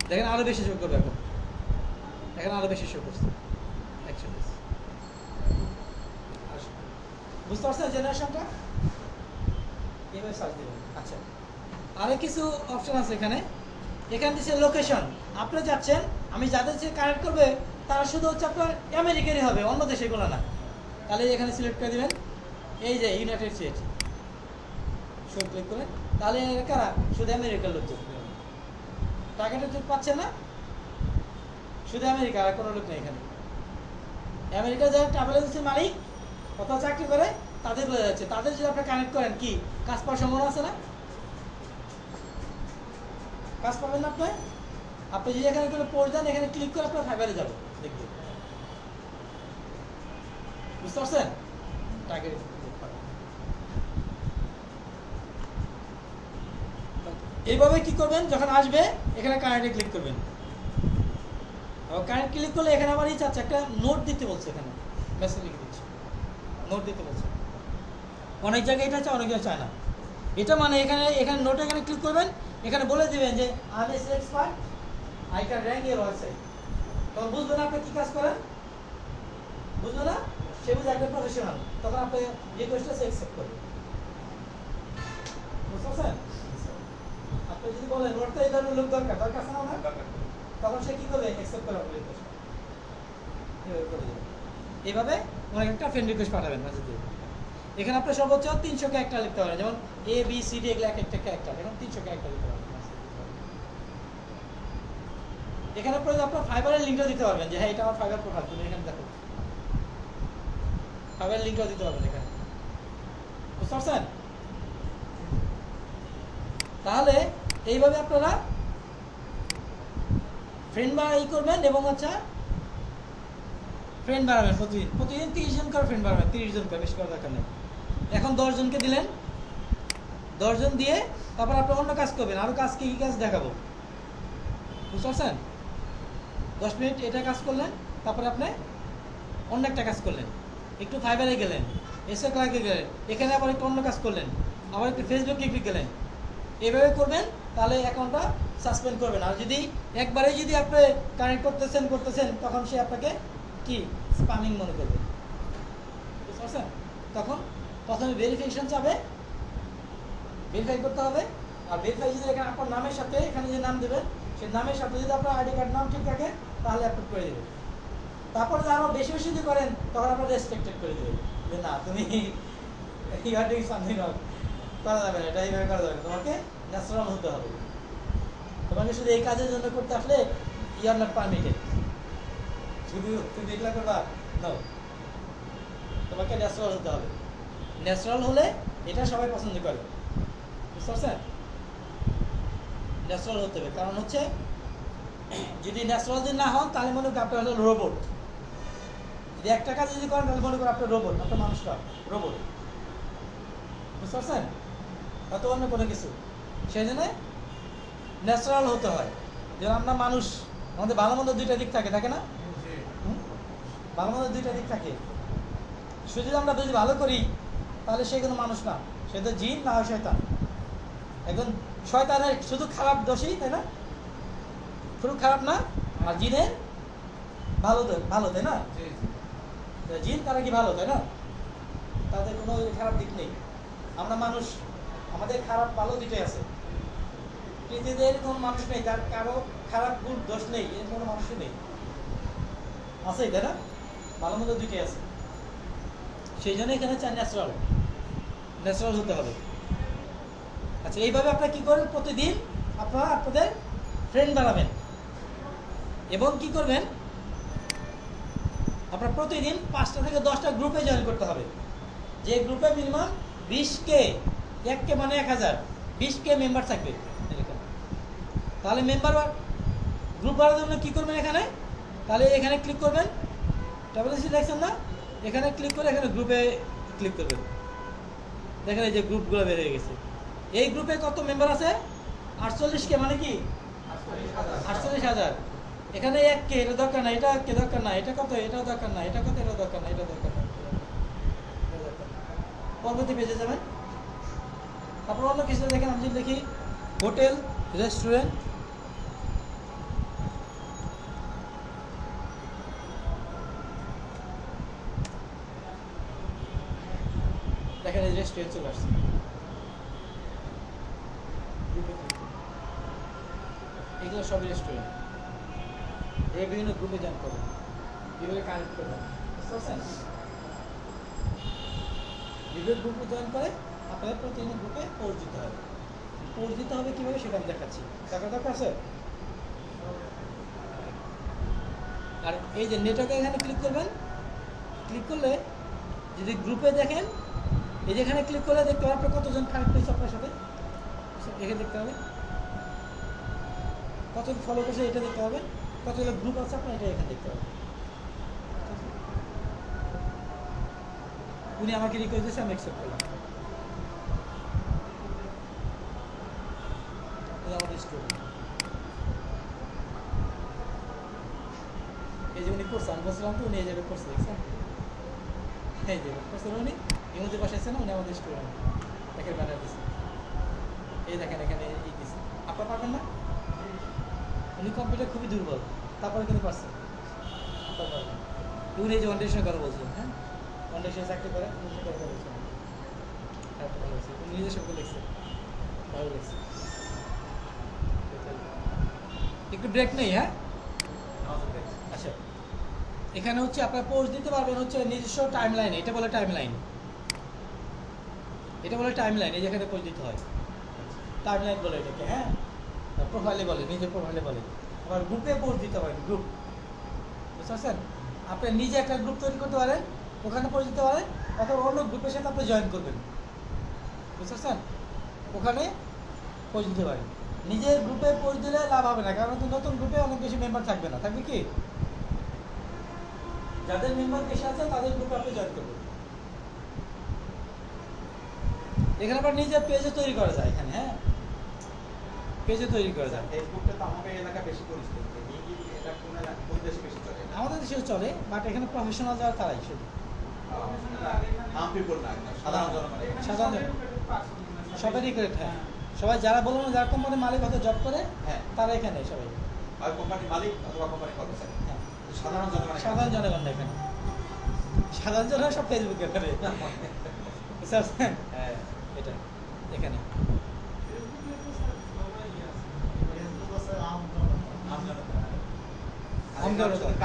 দেখেন আরো বেশি শো করবে, এখন দেখেন আরো বেশি শো করছে। বুঝতে পারছেন জেনারেশনটা? এইভাবে সার্চ দিবেন। আচ্ছা, আরো কিছু অপশন আছে এখানে। এখানে দিচ্ছে লোকেশন, আপনি যাচ্ছেন, আমি যাদের সাথে কানেক্ট করবে তারা শুধু হচ্ছে আপনার আমেরিকারই হবে, অন্য দেশেগুলো না। তাহলে এখানে সিলেক্ট করে দিবেন, এই যে ইউনাইটেড স্টেট, শো ক্লিক করে, তাহলে কারা শুধু আমেরিকার লোকজন, টার্গেটেড পাচ্ছেন না, শুধু আমেরিকা, আর কোনো লোক নেই এখানে। আমেরিকা যারা ট্রাভেল এজেন্সির মালিক অথবা চাকরি করে তাদের বোঝা যাচ্ছে। তাদের যদি আপনি কানেক্ট করেন কি কাজ পাওয়ার সম্ভাবনা আছে না? কাজ পাবেন না আপনি? আপনি যদি এখানে কোনো পোস্ট দেন, এখানে ক্লিক করে আপনার ফাইবারে যাবে, দেখবেন। বুঝতে পারছেন? টার্গেট এইভাবে কি করবেন, যখন আসবে এখানে কানেক্টে ক্লিক করবেন। কানেক্ট ক্লিক করলে এখানে আবার চাচ্ছে একটা নোট দিতে বলছে, এখানে মেসেজ লিখে দিচ্ছে, নোট দিতে বলছে। অনেক জায়গায় এটা চায়, অনেক জায়গায় চায় না। এটা মানে এখানে নোট এখানে ক্লিক করবেন, এখানে বলে দিবেন যে I am expert, I can rank your website. তখন বুঝবেন আপনি কি কাজ করেন, বুঝবে না, সে বুঝে একটা প্রফেশনাল, তখন আপনি রিকোয়েস্টটা সে অ্যাকসেপ্ট করবে। বুঝতে পারছেন? আপনি যদি বলেন ওর তো এই ধরনের লোক দরকার আছে না আমার, তখন সে কি করবে, অ্যাকসেপ্ট করে আপনার রিকোয়েস্ট। এইভাবে করে দেবেন। এইভাবে ওনাকে একটা ফ্রেন্ড রিকোয়েস্ট পাঠাবেন মাঝে দিয়ে। এখানে আপনার সর্বোচ্চ 300 ক্যারেক্টার লিখতে পারেন, যেমন এ বি সি ডি এগুলো এক একটা ক্যারেক্টার, এখন 300 ক্যারেক্টার লিখতে পারবেন। এখানে পরে আপনার ফাইবারের লিঙ্কটা দিতে পারবেন, যে হ্যাঁ এটা আমার ফাইবার প্রোফাইল, তুমি এখানে দেখো ফাইবারের লিঙ্কটা দিতে পারবেন এখানে। বুঝতে পারছেন? তাহলে এইভাবে আপনারা ফ্রেন্ড বাড়াই করবেন, এবং আচ্ছা ফ্রেন্ড বাড়াবেন প্রতিদিন 30 জন করে ফ্রেন্ড বাড়াবেন, 30 জন করে, বেশি করার দরকার নেই। এখন 10 জনকে দিলেন, 10 জন দিয়ে তারপর আপনি অন্য কাজ করবেন, আরো কাজ কি কাজ দেখাবো। বুঝতে পারছেন? 10 মিনিট এটা কাজ করলেন, তারপরে আপনি অন্য একটা কাজ করলেন, একটু ফাইবারে গেলেন, এসে ক্লাকে গেলেন, এখানে আবার একটু অন্য কাজ করলেন, আবার একটু ফেসবুকে ক্লিক গেলেন। এইভাবে করবেন, তাহলে অ্যাকাউন্টটা সাসপেন্ড করবেন। আর যদি একবারে যদি আপনি কানেক্ট করতেছেন তখন সে আপনাকে কি স্প্যামিং মনে করবে। বুঝতে পারছেন? তখন প্রথমে ভেরিফিকেশন চাবে, ভেরিফাই করতে হবে। আর ভেরিফাই যদি এখানে আপনার নামের সাথে এখানে যে নাম দেবেন, সেই নামের সাথে যদি আপনার আইডি কার্ড নাম ঠিক থাকে তাহলে অ্যাপ্রুভ করে দেবে। তারপরে আরো বেশি বেশি যদি করেন তখন আপনার রেস্ট্রিক্টেড করে দেবে, যে না তুমি you are doing something wrong, করা যাবে না, এটা এইভাবে করা যাবে না, তোমাকে ন্যাচারাল হতে হবে। তোমাকে শুধু এই কাজের জন্য করতে আসলে ইউ আর নট পারমিটেড, শুধু তুমি এগুলা করবা নো, তোমাকে ন্যাচারাল হতে হবে। ন্যাচারাল হলে এটা সবাই পছন্দ করে। বুঝতে পারছেন? ন্যাচারাল হতে হবে, কারণ হচ্ছে যদি ন্যাচারাল যদি না হন তাহলে মনে করেন আপনার হলো রোবট। যদি একটা কাজ যদি করেন তাহলে মনে করেন আপনার রোবট, আপনার মানুষটা রোবট। বুঝতে পারছেন? হয়তো অন্য কোনো কিছু, সেই জন্য ন্যাচারাল হতে হয়। যেমন আমরা মানুষ, আমাদের ভালো মন্দ দুইটা দিক থাকে না? ভালো মন্দ দুইটা দিক থাকে। শুধু যদি আমরা যদি ভালো করি তাহলে সে কোনো মানুষ না, সে তো জিন না হয় শয়তান। একজন শয়তানের শুধু খারাপ দোষী, তাই না? শুধু খারাপ না, আর জিনের ভালো, তাই না? জিন তারা কি ভালো, তাই না? তাদের কোনো খারাপ দিক নেই। আমরা মানুষ, আমাদের খারাপ ভালো দিকটাই আছে। পৃথিবীতে কোনো মানুষ নেই যার কারো খারাপ গুণ দোষ নেই, এর কোনো মানুষই নেই। আছে এটা না, ভালো মন্দ দুইটাই আছে। সেই জন্য এখানে চাই ন্যাচারাল হতে হবে। আচ্ছা, এইভাবে আপনারা কি করেন, প্রতিদিন আপনারা আপনাদের ফ্রেন্ড বানাবেন এবং কি করবেন, আপনার প্রতিদিন 5টা থেকে 10টা গ্রুপে জয়েন করতে হবে। যে গ্রুপে মিনিমাম 20K, 1K মানে 1000, 20K মেম্বার থাকবে। তাহলে মেম্বার গ্রুপ বাড়ানোর জন্য কী করবেন, এখানে তাহলে এখানে ক্লিক করবেন, ট্রাভেলেন্সি দেখছেন না, এখানে ক্লিক করে এখানে গ্রুপে ক্লিক করবেন। দেখেন এই যে গ্রুপগুলো বের হয়ে গেছে। এই গ্রুপে কত মেম্বার আছে? 48K মানে কি 48,000। এখানে 1K, এটা দরকার না, এটা কে দরকার না, এটা কত, এটাও দরকার না, এটা কত, এটা দরকার না, এটা দরকার না। পরবর্তী পেজে যাবেন। তারপর অন্য কিছু দেখেন, আমি যদি লিখি হোটেল রেস্টুরেন্ট, দেখেন এই রেস্টুরেন্ট চলে আসছে। এগুলো সবই রেস্টুরেন্ট। এই বিভিন্ন গ্রুপে জয়েন করবেন, কীভাবে কানেক্ট করবেন বুঝতে পারছেন? বিভিন্ন গ্রুপে জয়েন করে আপনাদের প্রতিদিন গ্রুপে পোস্ট দিতে হবে। পোস্ট দিতে হবে কীভাবে সেটা আমি দেখাচ্ছি। দরকার আছে। আর এই যে নেটওয়ার্কে এখানে ক্লিক করবেন, ক্লিক করলে যদি গ্রুপে দেখেন, এই যেখানে ক্লিক করলে দেখতে হবে আপনার কতজন কানেক্ট হয়েছে আপনার সাথে, এখানে দেখতে হবে কতজন ফলো করছে, এটা দেখতে হবে কতগুলো গ্রুপ আছে আপনার, এটা এখানে দেখতে হবে। উনি আমাকে রিকোয়েস্ট দিয়েছে, আমি অ্যাকসেপ্ট করলাম। আমাদের স্টুডেন্ট এই যে উনি করছে, আমি বলছিলাম তো উনি এই জায়গায় করছে, দেখছেন এই যে করছেন উনি ইংরেজি পাশে আছে না, উনি আমাদের স্টুডেন্ট। দেখেন ব্যানার দিচ্ছে, এই দেখেন এখানে এই দিচ্ছে। আপনার পারবেন না, উনি কম্পিউটার খুবই দুর্বল, তারপরে কিন্তু পারছেন। আপনার পারবেন। উনি এই যে ওয়ান্ডেশনের কথা বলছিলেন, হ্যাঁ ওয়ান্ডেশনে চাকরি করে, উনি কথা বলছিলেন, উনি নিজের সবকে লিখছে, ভালো লিখছে। একটু ব্রেক নেই, হ্যাঁ আচ্ছা। এখানে হচ্ছে আপনারা পোস্ট দিতে পারবেন হচ্ছে নিজস্ব টাইম লাইনে, এটা বলে টাইম লাইন, এটা বলে টাইম লাইন। এই যেখানে পোস্ট দিতে হয় টাইম লাইন বলে এটাকে, হ্যাঁ প্রোফাইলে বলে, নিজের প্রোফাইলে বলে। আবার গ্রুপে পোস্ট দিতে পারেন, গ্রুপ বুঝতে পারছেন? আপনি নিজে একটা গ্রুপ তৈরি করতে পারেন, ওখানে পোস্ট দিতে পারেন, অথবা অন্য গ্রুপের সাথে আপনি জয়েন করবেন, বুঝতে পারছেন? ওখানে পোস্ট দিতে পারেন। নিজের গ্রুপে পোস্ট দিলে লাভ হবে না, কারণ নতুন গ্রুপে অনেক বেশি মেম্বার থাকবে না, থাকবে কি যাদের মেম্বার বেশি আছে তাদের গ্রুপে আপনি জয়েন করবেন। এখানে আবার নিজের পেজে তৈরি করা যায়, এখানে হ্যাঁ পেজে তৈরি করা যায়। ফেসবুকটা তো আমাদের এলাকা বেশি পরিচিত, এটা কোন দেশে বেশি চলে? আমাদের দেশেও চলে, বাট এখানে প্রফেশনাল যারা তারাই শুধু সাধারণ জনগণ, সাধারণ সবারই করে, হ্যাঁ সবাই যারা বললাম যারা কোম্পানির মালিক হয়তো জব করে, হ্যাঁ তারা এখানে সবাই, আর কোম্পানির মালিক অথবা কোম্পানির কর্মচারী, হ্যাঁ সাধারণ জনগণ, সাধারণ জনগণ না এখানে, সাধারণ জনগণ সব ফেসবুকে করে, বুঝতে পারছেন? হ্যাঁ এটা এখানে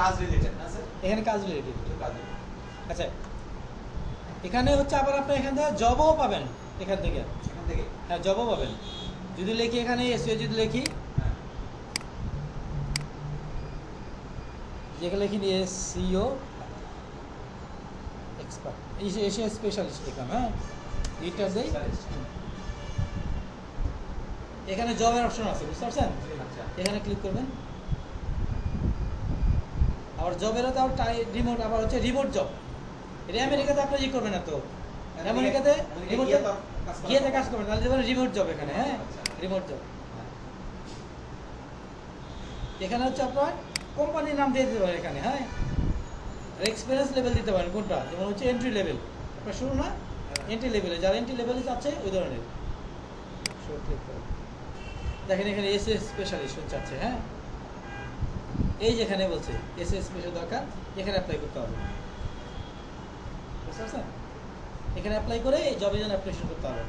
কাজ রিলেটেড না স্যার, এখানে কাজ রিলেটেড। কাজ আচ্ছা, এখানে হচ্ছে আবার আপনি এখান থেকে জবও পাবেন, এখান থেকে সেখান থেকে হ্যাঁ জবও পাবেন। যদি লিখি এখানে এসিও, যদি লিখি হ্যাঁ যেখানে লিখি এসিও এক্সপার্ট, এসিও স্পেশালিস্ট লিখলাম, হ্যাঁ এইটা দেই, এখানে জবের অপশন আছে, বুঝতে পারছেন? আচ্ছা এখানে ক্লিক করবেন। আবার জবেরও তো রিমোট, আবার হচ্ছে রিমোট জব। এটা আমেরিকাতে আপনি ই করবেন না তো, আমেরিকাতে রিমোট গিয়ে কাজ করবেন, তাহলে দেবেন রিমোট জব এখানে, হ্যাঁ রিমোট জব। এখানে হচ্ছে আপনার কোম্পানির নাম দিয়ে দিতে পারেন এখানে, হ্যাঁ আর এক্সপিরিয়েন্স লেভেল দিতে পারেন কোনটা, যেমন হচ্ছে এন্ট্রি লেভেল, আপনার শুরু না এন্ট্রি লেভেলে, যারা এন্ট্রি লেভেলে যাচ্ছে ওই ধরনের ক্লিক করুন। দেখেন এখানে এসএস স্পেশালিস্ট চাচ্ছে, হ্যাঁ এই যেখানে বলছে এসএস স্পেশাল দরকার, এখানে অ্যাপ্লাই করতে হবে, বুঝতে পারছেন? এখানে অ্যাপ্লাই করে এই জবের জন্য অ্যাপ্লিকেশন করতে হবে।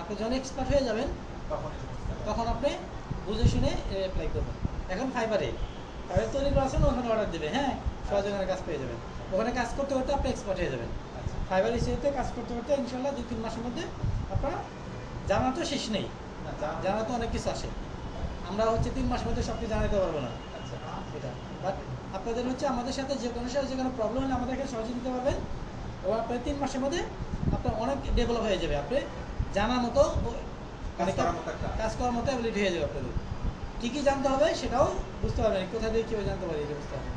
আপনি যখন এক্সপার্ট হয়ে যাবেন তখন তখন আপনি বুঝে শুনে অ্যাপ্লাই করবেন। এখন ফাইবারে তৈরি করা আছে না, ওখানে অর্ডার দেবে, হ্যাঁ, সহজে ওখানে কাজ পেয়ে যাবেন। ওখানে কাজ করতে করতে আপনি এক্সপার্ট হয়ে যাবেন। আচ্ছা ফাইবার ইস্যুতে কাজ করতে করতে ইনশাল্লাহ 2-3 মাসের মধ্যে আপনারা, জানা তো শেষ নেই, না জানা তো অনেক কিছু আসে, আমরা হচ্ছে 3 মাসের মধ্যে সব কিছু জানাতে পারবো না আচ্ছা এটা, বাট আপনাদের হচ্ছে আমাদের সাথে যে কোনো সাথে যে কোনো প্রবলেম হলে আমাদেরকে সহজে দিতে পারবেন, এবং আপনার 3 মাসের মধ্যে আপনার অনেক ডেভেলপ হয়ে যাবে, আপনি জানার মতো কাজ করার মতো একটা কাজ করার মতো অ্যাবিলিটি হয়ে যাবে আপনাদের। কী কী জানতে হবে সেটাও বুঝতে পারবেন, কোথা থেকে কীভাবে জানতে পারি এটা বুঝতে পারবেন।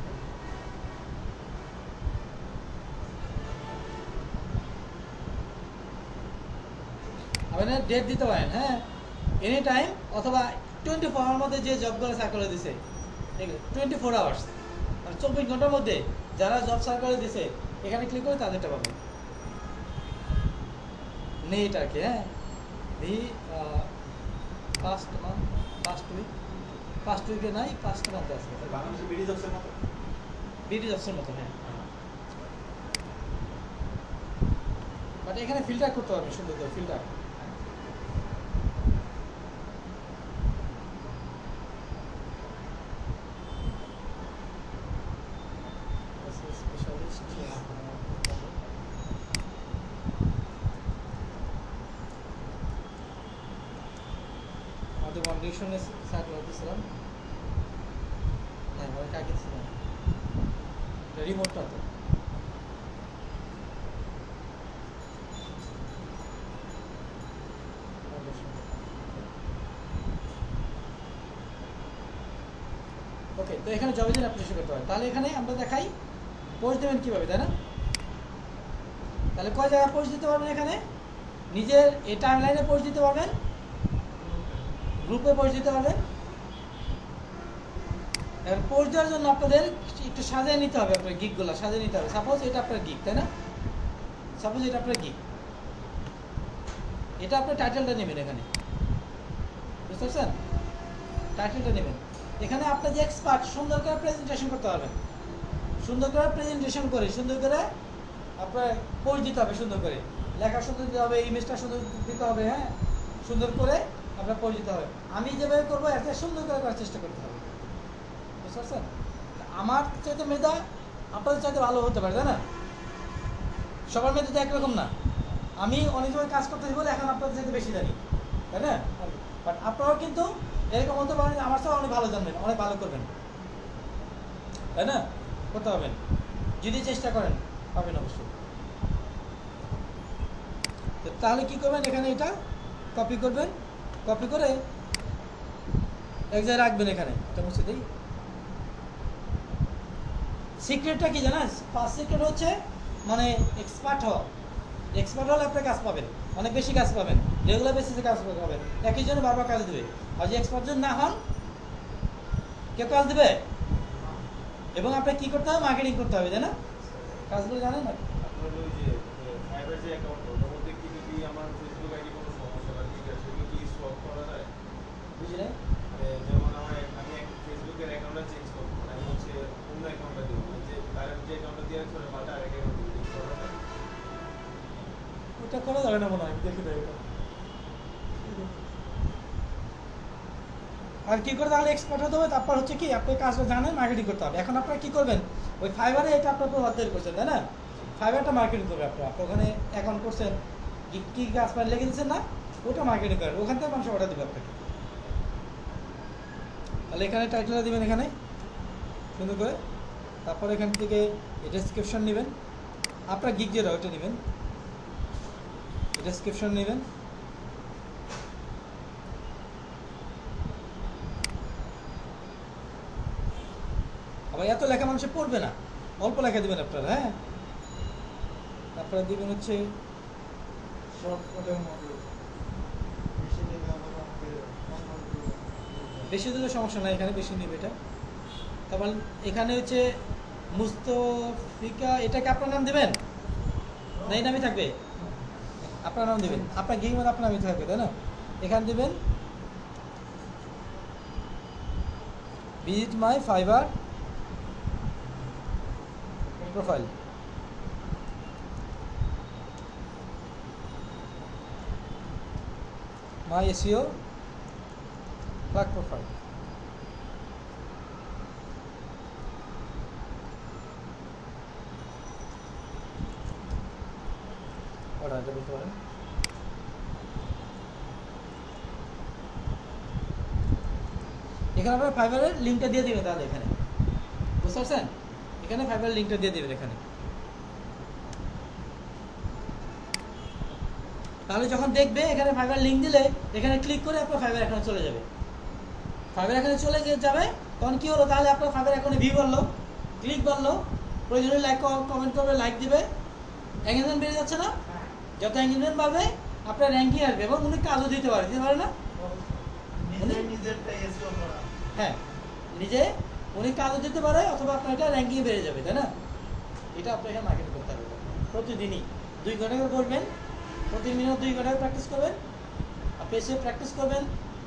আপনি ডেট দিতে পারেন, হ্যাঁ, এনি টাইম, অথবা 24 আওয়ার মধ্যে যে জবগুলো সার্কুলে দিছে, 24 আওয়ার্স, মানে 24 ঘন্টার মধ্যে যারা জব সার্কুলে দিছে এখানে ক্লিক করে তাদেরটা পাবেন। নেট আর কি, হ্যাঁ, দি ফার্স্ট মান্থ, ফার্স্ট উইকে নাই, ফার্স্ট মান্থে আছে, বাংলাদেশে বিডি জবসের মতো বিডি জবসের মতো, হ্যাঁ। বাট এখানে ফিল্টার করতে হবে সুন্দর করে, ফিল্টার। স্পেশালিস্ট আমাদের কন্ডিশনে সার্কুলার দিয়েছিলাম, হ্যাঁ, অনেক আগে ছিলাম, রিমোটটা তো ওকে। তো এখানে জবের জন্য অ্যাপ্লিকেশন করতে হবে, তাহলে এখানে আমরা দেখাই পোস্ট দেবেন কীভাবে, তাই না? তাহলে কয় জায়গায় পোস্ট দিতে পারবেন, এখানে নিজের এই টাইম লাইনে পোস্ট দিতে পারবেন, গ্রুপে পোস্ট দিতে পারবেন। এবার পোস্ট দেওয়ার জন্য আপনাদের একটু সাজিয়ে নিতে হবে, আপনার গিকগুলো সাজিয়ে নিতে হবে। সাপোজ এটা আপনার গিক, তাই না? সাপোজ এটা আপনার গিক, এটা আপনার টাইটেলটা নেবেন, এখানে বুঝতে পারছেন, টাইটেলটা নেবেন। এখানে আপনার যে এক্সপার্ট, সুন্দর করে প্রেজেন্টেশন করতে পারবেন, সুন্দর করে প্রেজেন্টেশন করে সুন্দর করে আপনার পোস্ট দিতে হবে, সুন্দর করে লেখা সুন্দর দিতে হবে, ইমেজটা সুন্দর দিতে হবে, হ্যাঁ, সুন্দর করে আপনার পোস্ট দিতে হবে। আমি যেভাবে করবো একটা সুন্দর করে করার চেষ্টা করতে হবে, বুঝতে পারছেন? আমার চাইতে মেধা আপনাদের চাইতে ভালো হতে পারে, তাই না? সবার মেধা তো একরকম না। আমি অনেক সময় কাজ করতেছি বলে এখন আপনাদের চাইতে বেশি জানি, তাই না? বাট আপনারাও কিন্তু এরকম হতে পারেন যে আমার সাথে অনেক ভালো জানবেন, অনেক ভালো করবেন, তাই না? করতে পারবেন যদি চেষ্টা করেন, পাবেন অবশ্যই। তাহলে কি করবেন, এখানে এটা কপি করবেন, কপি করে এক জায়গায় রাখবেন, এখানে এটা মুছে দিই। সিক্রেটটা কি জানা? ফার্স্ট সিক্রেট হচ্ছে মানে এক্সপার্ট হওয়া। এক্সপার্ট হলে আপনি কাজ পাবেন, অনেক বেশি কাজ পাবেন, রেগুলার বেসিসে কাজ পাবেন, একই জন্য বারবার কাজ দেবে। আর যে এক্সপার্ট যদি না হন, কেউ কাজ দেবে? এবং আপনাকে কী করতে হবে, মার্কেটিং করতে হবে, তাই না? কাজগুলো জানেন না? আপনার ওই যে ফাইবার যে অ্যাকাউন্ট, ওটার মধ্যে কি যদি আমার ফেসবুক আইডি কোনো সমস্যা বা ঠিক আছে, সেগুলো কি সোয়াপ করা যায়? বুঝি নাই? মানে যেমন আমি এক ফেসবুকের অ্যাকাউন্টটা চেঞ্জ করবো, মানে আমি হচ্ছে অন্য অ্যাকাউন্টটা দেবো, মানে যে তার যে অ্যাকাউন্টটা দিয়ে রাখছে ওটা বাদে আরেক অ্যাকাউন্টে লিঙ্ক করা যায়? ওটা করা যাবে না মনে হয়, দেখে দেয় ওটা। আর কি করে তাহলে এক্সপার্ট হতে হবে, তারপর হচ্ছে কি আপনি কাজটা জানেন, মার্কেটিং করতে হবে। এখন আপনারা কি করবেন, ওই ফাইবারে এটা আপনার প্রভাব তৈরি করছেন, তাই না? ফাইবারটা মার্কেটিং করবে, আপনি ওখানে অ্যাকাউন্ট করছেন, কী কাজ পান লেগে দিচ্ছেন না, ওটা মার্কেটিং করেন, ওখান থেকে মানুষ অর্ডার দেবে আপনাকে। তাহলে এখানে টাইটেলটা দেবেন, এখানে সুন্দর করে, তারপর এখান থেকে ডেসক্রিপশন নেবেন, আপনার গিগ যেটা ওইটা নেবেন, ডেসক্রিপশন নেবেন, আবার এত লেখা মানুষে পড়বে না, অল্প লেখা দেবেন আপনারা, হ্যাঁ। তারপরে দেবেন হচ্ছে শর্টকাটের মধ্যে বেশি দিলে আবার আমাকে বেশি দিলে সমস্যা নাই, এখানে বেশি নেবে এটা। তারপর এখানে হচ্ছে মুস্তফিকা, এটাকে আপনার নাম দেবেন না, এই নামই থাকবে? আপনার নাম দেবেন, আপনার গিগ মধ্যে আপনার নামই থাকবে, তাই না? এখানে দেবেন visit my fibre profile, my SEO plug profile, button এটা বলতে পারেন। এখানে আপনার ফাইবারের লিঙ্কটা দিয়ে দিবেন, তাহলে এখানে বুঝতে পারছেন, এখানে ফাইবারের লিঙ্কটা দিয়ে দিবেন এখানে। তাহলে যখন দেখবে এখানে ফাইবার লিঙ্ক দিলে এখানে ক্লিক করে আপনার ফাইবার এখানে চলে যাবে। ফাইবার এখানে চলে যাবে, তখন কি হলো, তাহলে আপনার ফাইবার এখানে ভিউ বাড়লো, ক্লিক বাড়লো, প্রয়োজনে লাইক কমেন্ট করবে, লাইক দিবে, এঙ্গেজমেন্ট বেড়ে যাচ্ছে না? যত এঙ্গেজমেন্ট বাড়বে আপনার র্যাঙ্কিং আসবে, এবং উনি কাজও দিতে পারে না? নিজেরটা এসিও করা। হ্যাঁ, নিজে উনি কাজও দিতে পারে, অথবা আপনার এটা র্যাঙ্কিং বেড়ে যাবে, তাই না? এটা আপনার এখানে মার্কেটিং করতে হবে প্রতিদিনই 2 ঘন্টা করে করবেন, প্রতি মিনিট 2 ঘন্টা প্র্যাকটিস করবেন, আপনি এসে প্র্যাকটিস করবেন,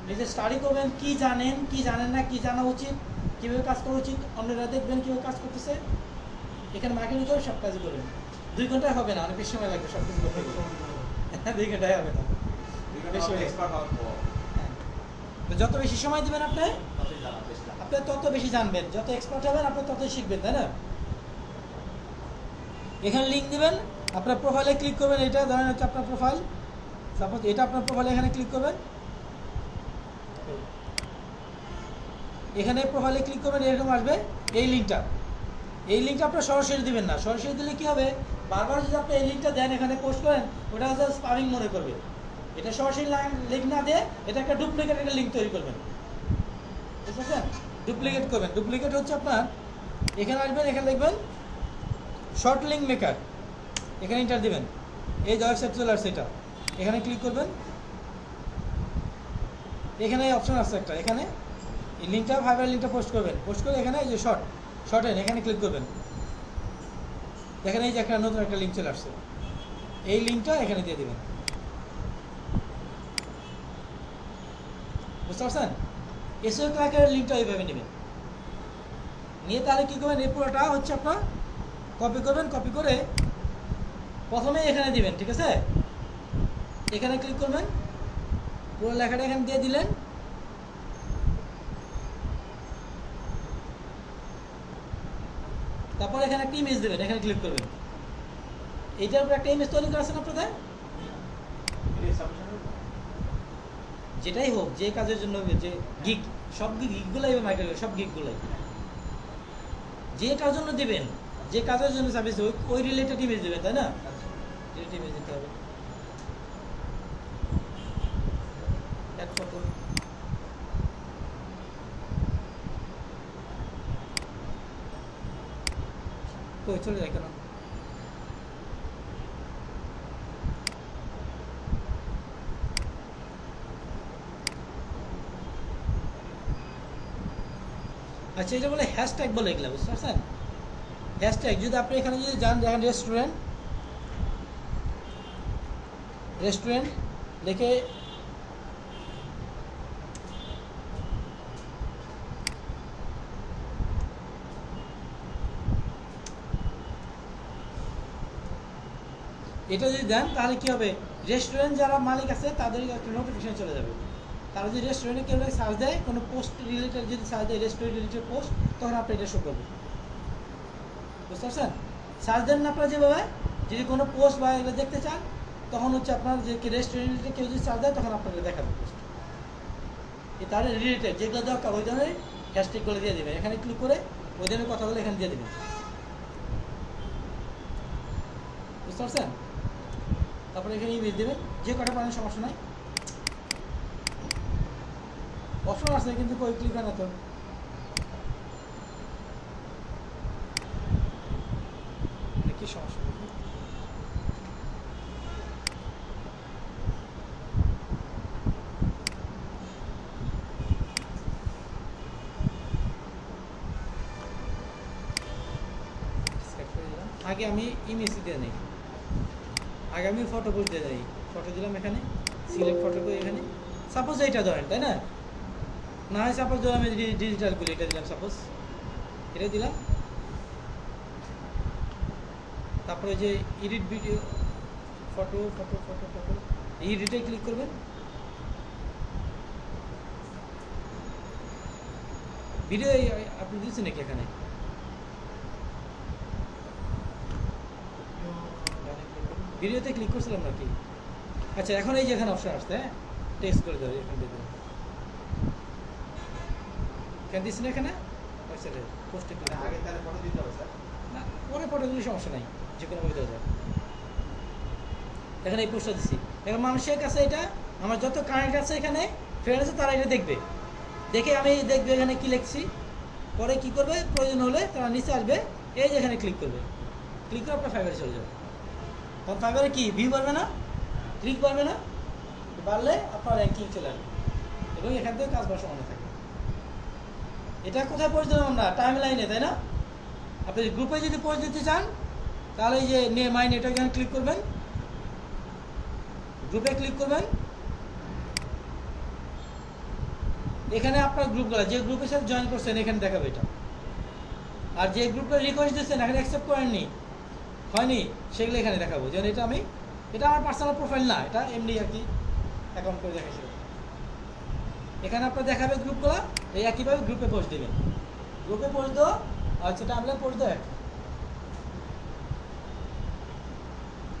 নিজে স্টাডি করবেন, কি জানেন কি জানেন না, কি জানা উচিত, কীভাবে কাজ করা উচিত, অন্যরা দেখবেন কীভাবে কাজ করতেছে, এখানে মার্কেটিং করে সব কাজ করবেন। 2 ঘন্টায় হবে না, অনেক বেশি সময় লাগবে সব কিছু করতে গেলে। 2 ঘন্টায় হবে না, বেশি হয়ে এক্সপার্ট হওয়ার পর হ্যাঁ। তো যত বেশি সময় দেবেন আপনি, ততই জানা চেষ্টা। আপনি তত বেশি জানবেন, যত এক্সপার্ট হবেন আপনি ততই শিখবেন, তাই না? এখানে লিঙ্ক দিবেন, আপনার প্রোফাইলে ক্লিক করবেন, এটা ধরেন হচ্ছে আপনার প্রোফাইল, সাপোজ এটা আপনার প্রোফাইলে, এখানে ক্লিক করবেন, এখানে প্রোফাইলে ক্লিক করবেন, এরকম আসবে এই লিঙ্কটা। এই লিঙ্কটা আপনার সরাসরি দিবেন না, সরাসরি দিলে কি হবে, বারবার যদি আপনি এই লিঙ্কটা দেন এখানে পোস্ট করেন, ওটা হচ্ছে স্পামিং মনে করবে। এটা সরাসরি লিঙ্ক না দিয়ে এটা একটা ডুপ্লিকেট একটা লিঙ্ক তৈরি করবেন, বুঝতে পারছেন? ডুপ্লিকেট করবেন, ডুপ্লিকেট হচ্ছে আপনার এখানে আসবেন, এখানে লিখবেন শর্ট লিঙ্ক মেকার, এখানে এন্টার দিবেন, এই যে ওয়েবসাইট চলে আসছে এটা, এখানে ক্লিক করবেন, এখানে অপশন আছে একটা, এখানে এই লিঙ্কটা ফাইবার লিঙ্কটা পোস্ট করবেন, পোস্ট করে এখানে এই যে শর্ট এখানে ক্লিক করবেন, দেখেন এই যে একটা নতুন একটা লিঙ্ক চলে আসছে, এই লিঙ্কটা এখানে দিয়ে দিবেন, বুঝতে পারছেন? এসএও ক্লার্কের লিঙ্কটা এইভাবে নেবেন, নিয়ে তাহলে কী করবেন, এই পুরোটা হচ্ছে আপনার কপি করবেন, কপি করে প্রথমে এখানে দিবেন, ঠিক আছে? এখানে ক্লিক করবেন, পুরো লেখাটা এখানে দিয়ে দিলেন, তারপর এখানে একটা ইমেজ দেবেন, এখানে ক্লিক করবেন, এইটার উপর একটা ইমেজ তৈরি করেছেন আপনাদের, যেটাই হোক, যে কাজের জন্য, যে গিগ, সব গিগগুলাই মাইক্রোওয়েভ, সব গিগগুলাই যে কাজের জন্য দিবেন, যে কাজের জন্য সার্ভিস, ওই রিলেটেড ইমেজ দেবেন, তাই না? রিলেটেড ইমেজ দিতে হবে। অ্যাড ফটো, কই চলে যায় কেন? আচ্ছা, এটা বলে হ্যাশট্যাগ বলে, এগুলো বুঝতে পারছেন? হ্যাশট্যাগ যদি আপনি এখানে যদি যান, দেখেন রেস্টুরেন্ট লিখে এটা যদি দেন, তাহলে কি হবে, রেস্টুরেন্ট যারা মালিক আছে তাদের একটা নোটিফিকেশন চলে যাবে। তারা যদি রেস্টুরেন্টে কেউ সার্চ দেয়, কোনো পোস্ট রিলেটেড যদি সার্চ দেয়, রেস্টুরেন্ট রিলেটেড পোস্ট, তখন আপনি এটা শো করবে, বুঝতে পারছেন? সার্চ দেন না আপনারা যেভাবে, যদি কোনো পোস্ট বা এগুলো দেখতে চান, তখন হচ্ছে আপনার যে রেস্টুরেন্টে কেউ যদি সার্চ দেয়, তখন আপনাকে দেখাবে পোস্ট, তার রিলেটেড যেগুলো দরকার ওই ধরনের হ্যাশট্যাগুলো দিয়ে দেবেন, এখানে ক্লিক করে ওই ধরনের কথাগুলো এখানে দিয়ে দেবেন, বুঝতে পারছেন? তারপরে এখানে ইমেজ দেবেন, যে কটা পারেন, সমস্যা নাই, অপশন আছে কিন্তু কই ক্লিক হয় না তো। কি সমস্যা? আগে আমি ইমেজ দিয়ে নেই, আগে আমি ফটো পোস্ট দিয়ে দেই, ফটো দিলাম, এখানে সিলেক্ট ফটো করে, এখানে সাপোজ এইটা ধরেন, তাই না? না হয় সাপোজ ধরো আমি ডিজিটাল করি, এটা দিলাম, সাপোজ এটা দিলাম, তারপরে যে এডিট ভিডিও, ফটো এডিটে ক্লিক করবেন, ভিডিও আপনি দিচ্ছেন নাকি এখানে? ভিডিওতে ক্লিক করছিলাম নাকি? আচ্ছা এখন এই যে এখানে অপশন আসছে, হ্যাঁ টেক্সট করে দেবে এখান থেকে। কেন দিচ্ছি না এখানে পোস্টে মানে আগে তাহলে ফটো দিতে হবে স্যার? না, পরে ফটো দিলে সমস্যা নাই, যে কোনো ভাবে দেওয়া যায়। এখানে এই পোস্টটা দিচ্ছি, এখন মানুষের কাছে এটা আমার যত কানেক্ট আছে এখানে ফ্রেন্ড আছে তারা এটা দেখবে, দেখে আমি দেখবে এখানে কি লিখছি, পরে কি করবে প্রয়োজন হলে তারা নিচে আসবে, এই যে এখানে ক্লিক করবে, ক্লিক করে আপনার ফাইবারে চলে যাবে। তখন ফাইবারে কি ভিউ বাড়বে না, ক্লিক বাড়বে না, বাড়লে আপনার র্যাঙ্কিং চলে আসবে এবং এখান থেকে কাজ বসা মনে থাকে। এটা কোথায় পোস্ট দিলাম আমরা? টাইম লাইনে, তাই না? আপনি গ্রুপে যদি পোস্ট দিতে চান তাহলে এই যে মাই নেটওয়ার্ক এখানে ক্লিক করবেন, গ্রুপে ক্লিক করবেন, এখানে আপনার গ্রুপগুলো যে গ্রুপের সাথে জয়েন করছেন এখানে দেখাবে এটা, আর যে গ্রুপটা রিকোয়েস্ট দিচ্ছেন এখানে অ্যাকসেপ্ট করেননি হয়নি সেগুলো এখানে দেখাবো। যেন এটা আমার পার্সোনাল প্রোফাইল না, এটা এমনি আর কি অ্যাকাউন্ট করে দেখাচ্ছি। এখানে আপনার দেখাবে গ্রুপগুলো, এই একইভাবে গ্রুপে পোস্ট দেবেন, গ্রুপে পোস্ট দাও আর হচ্ছে টাইমলাইন পোস্ট দাও,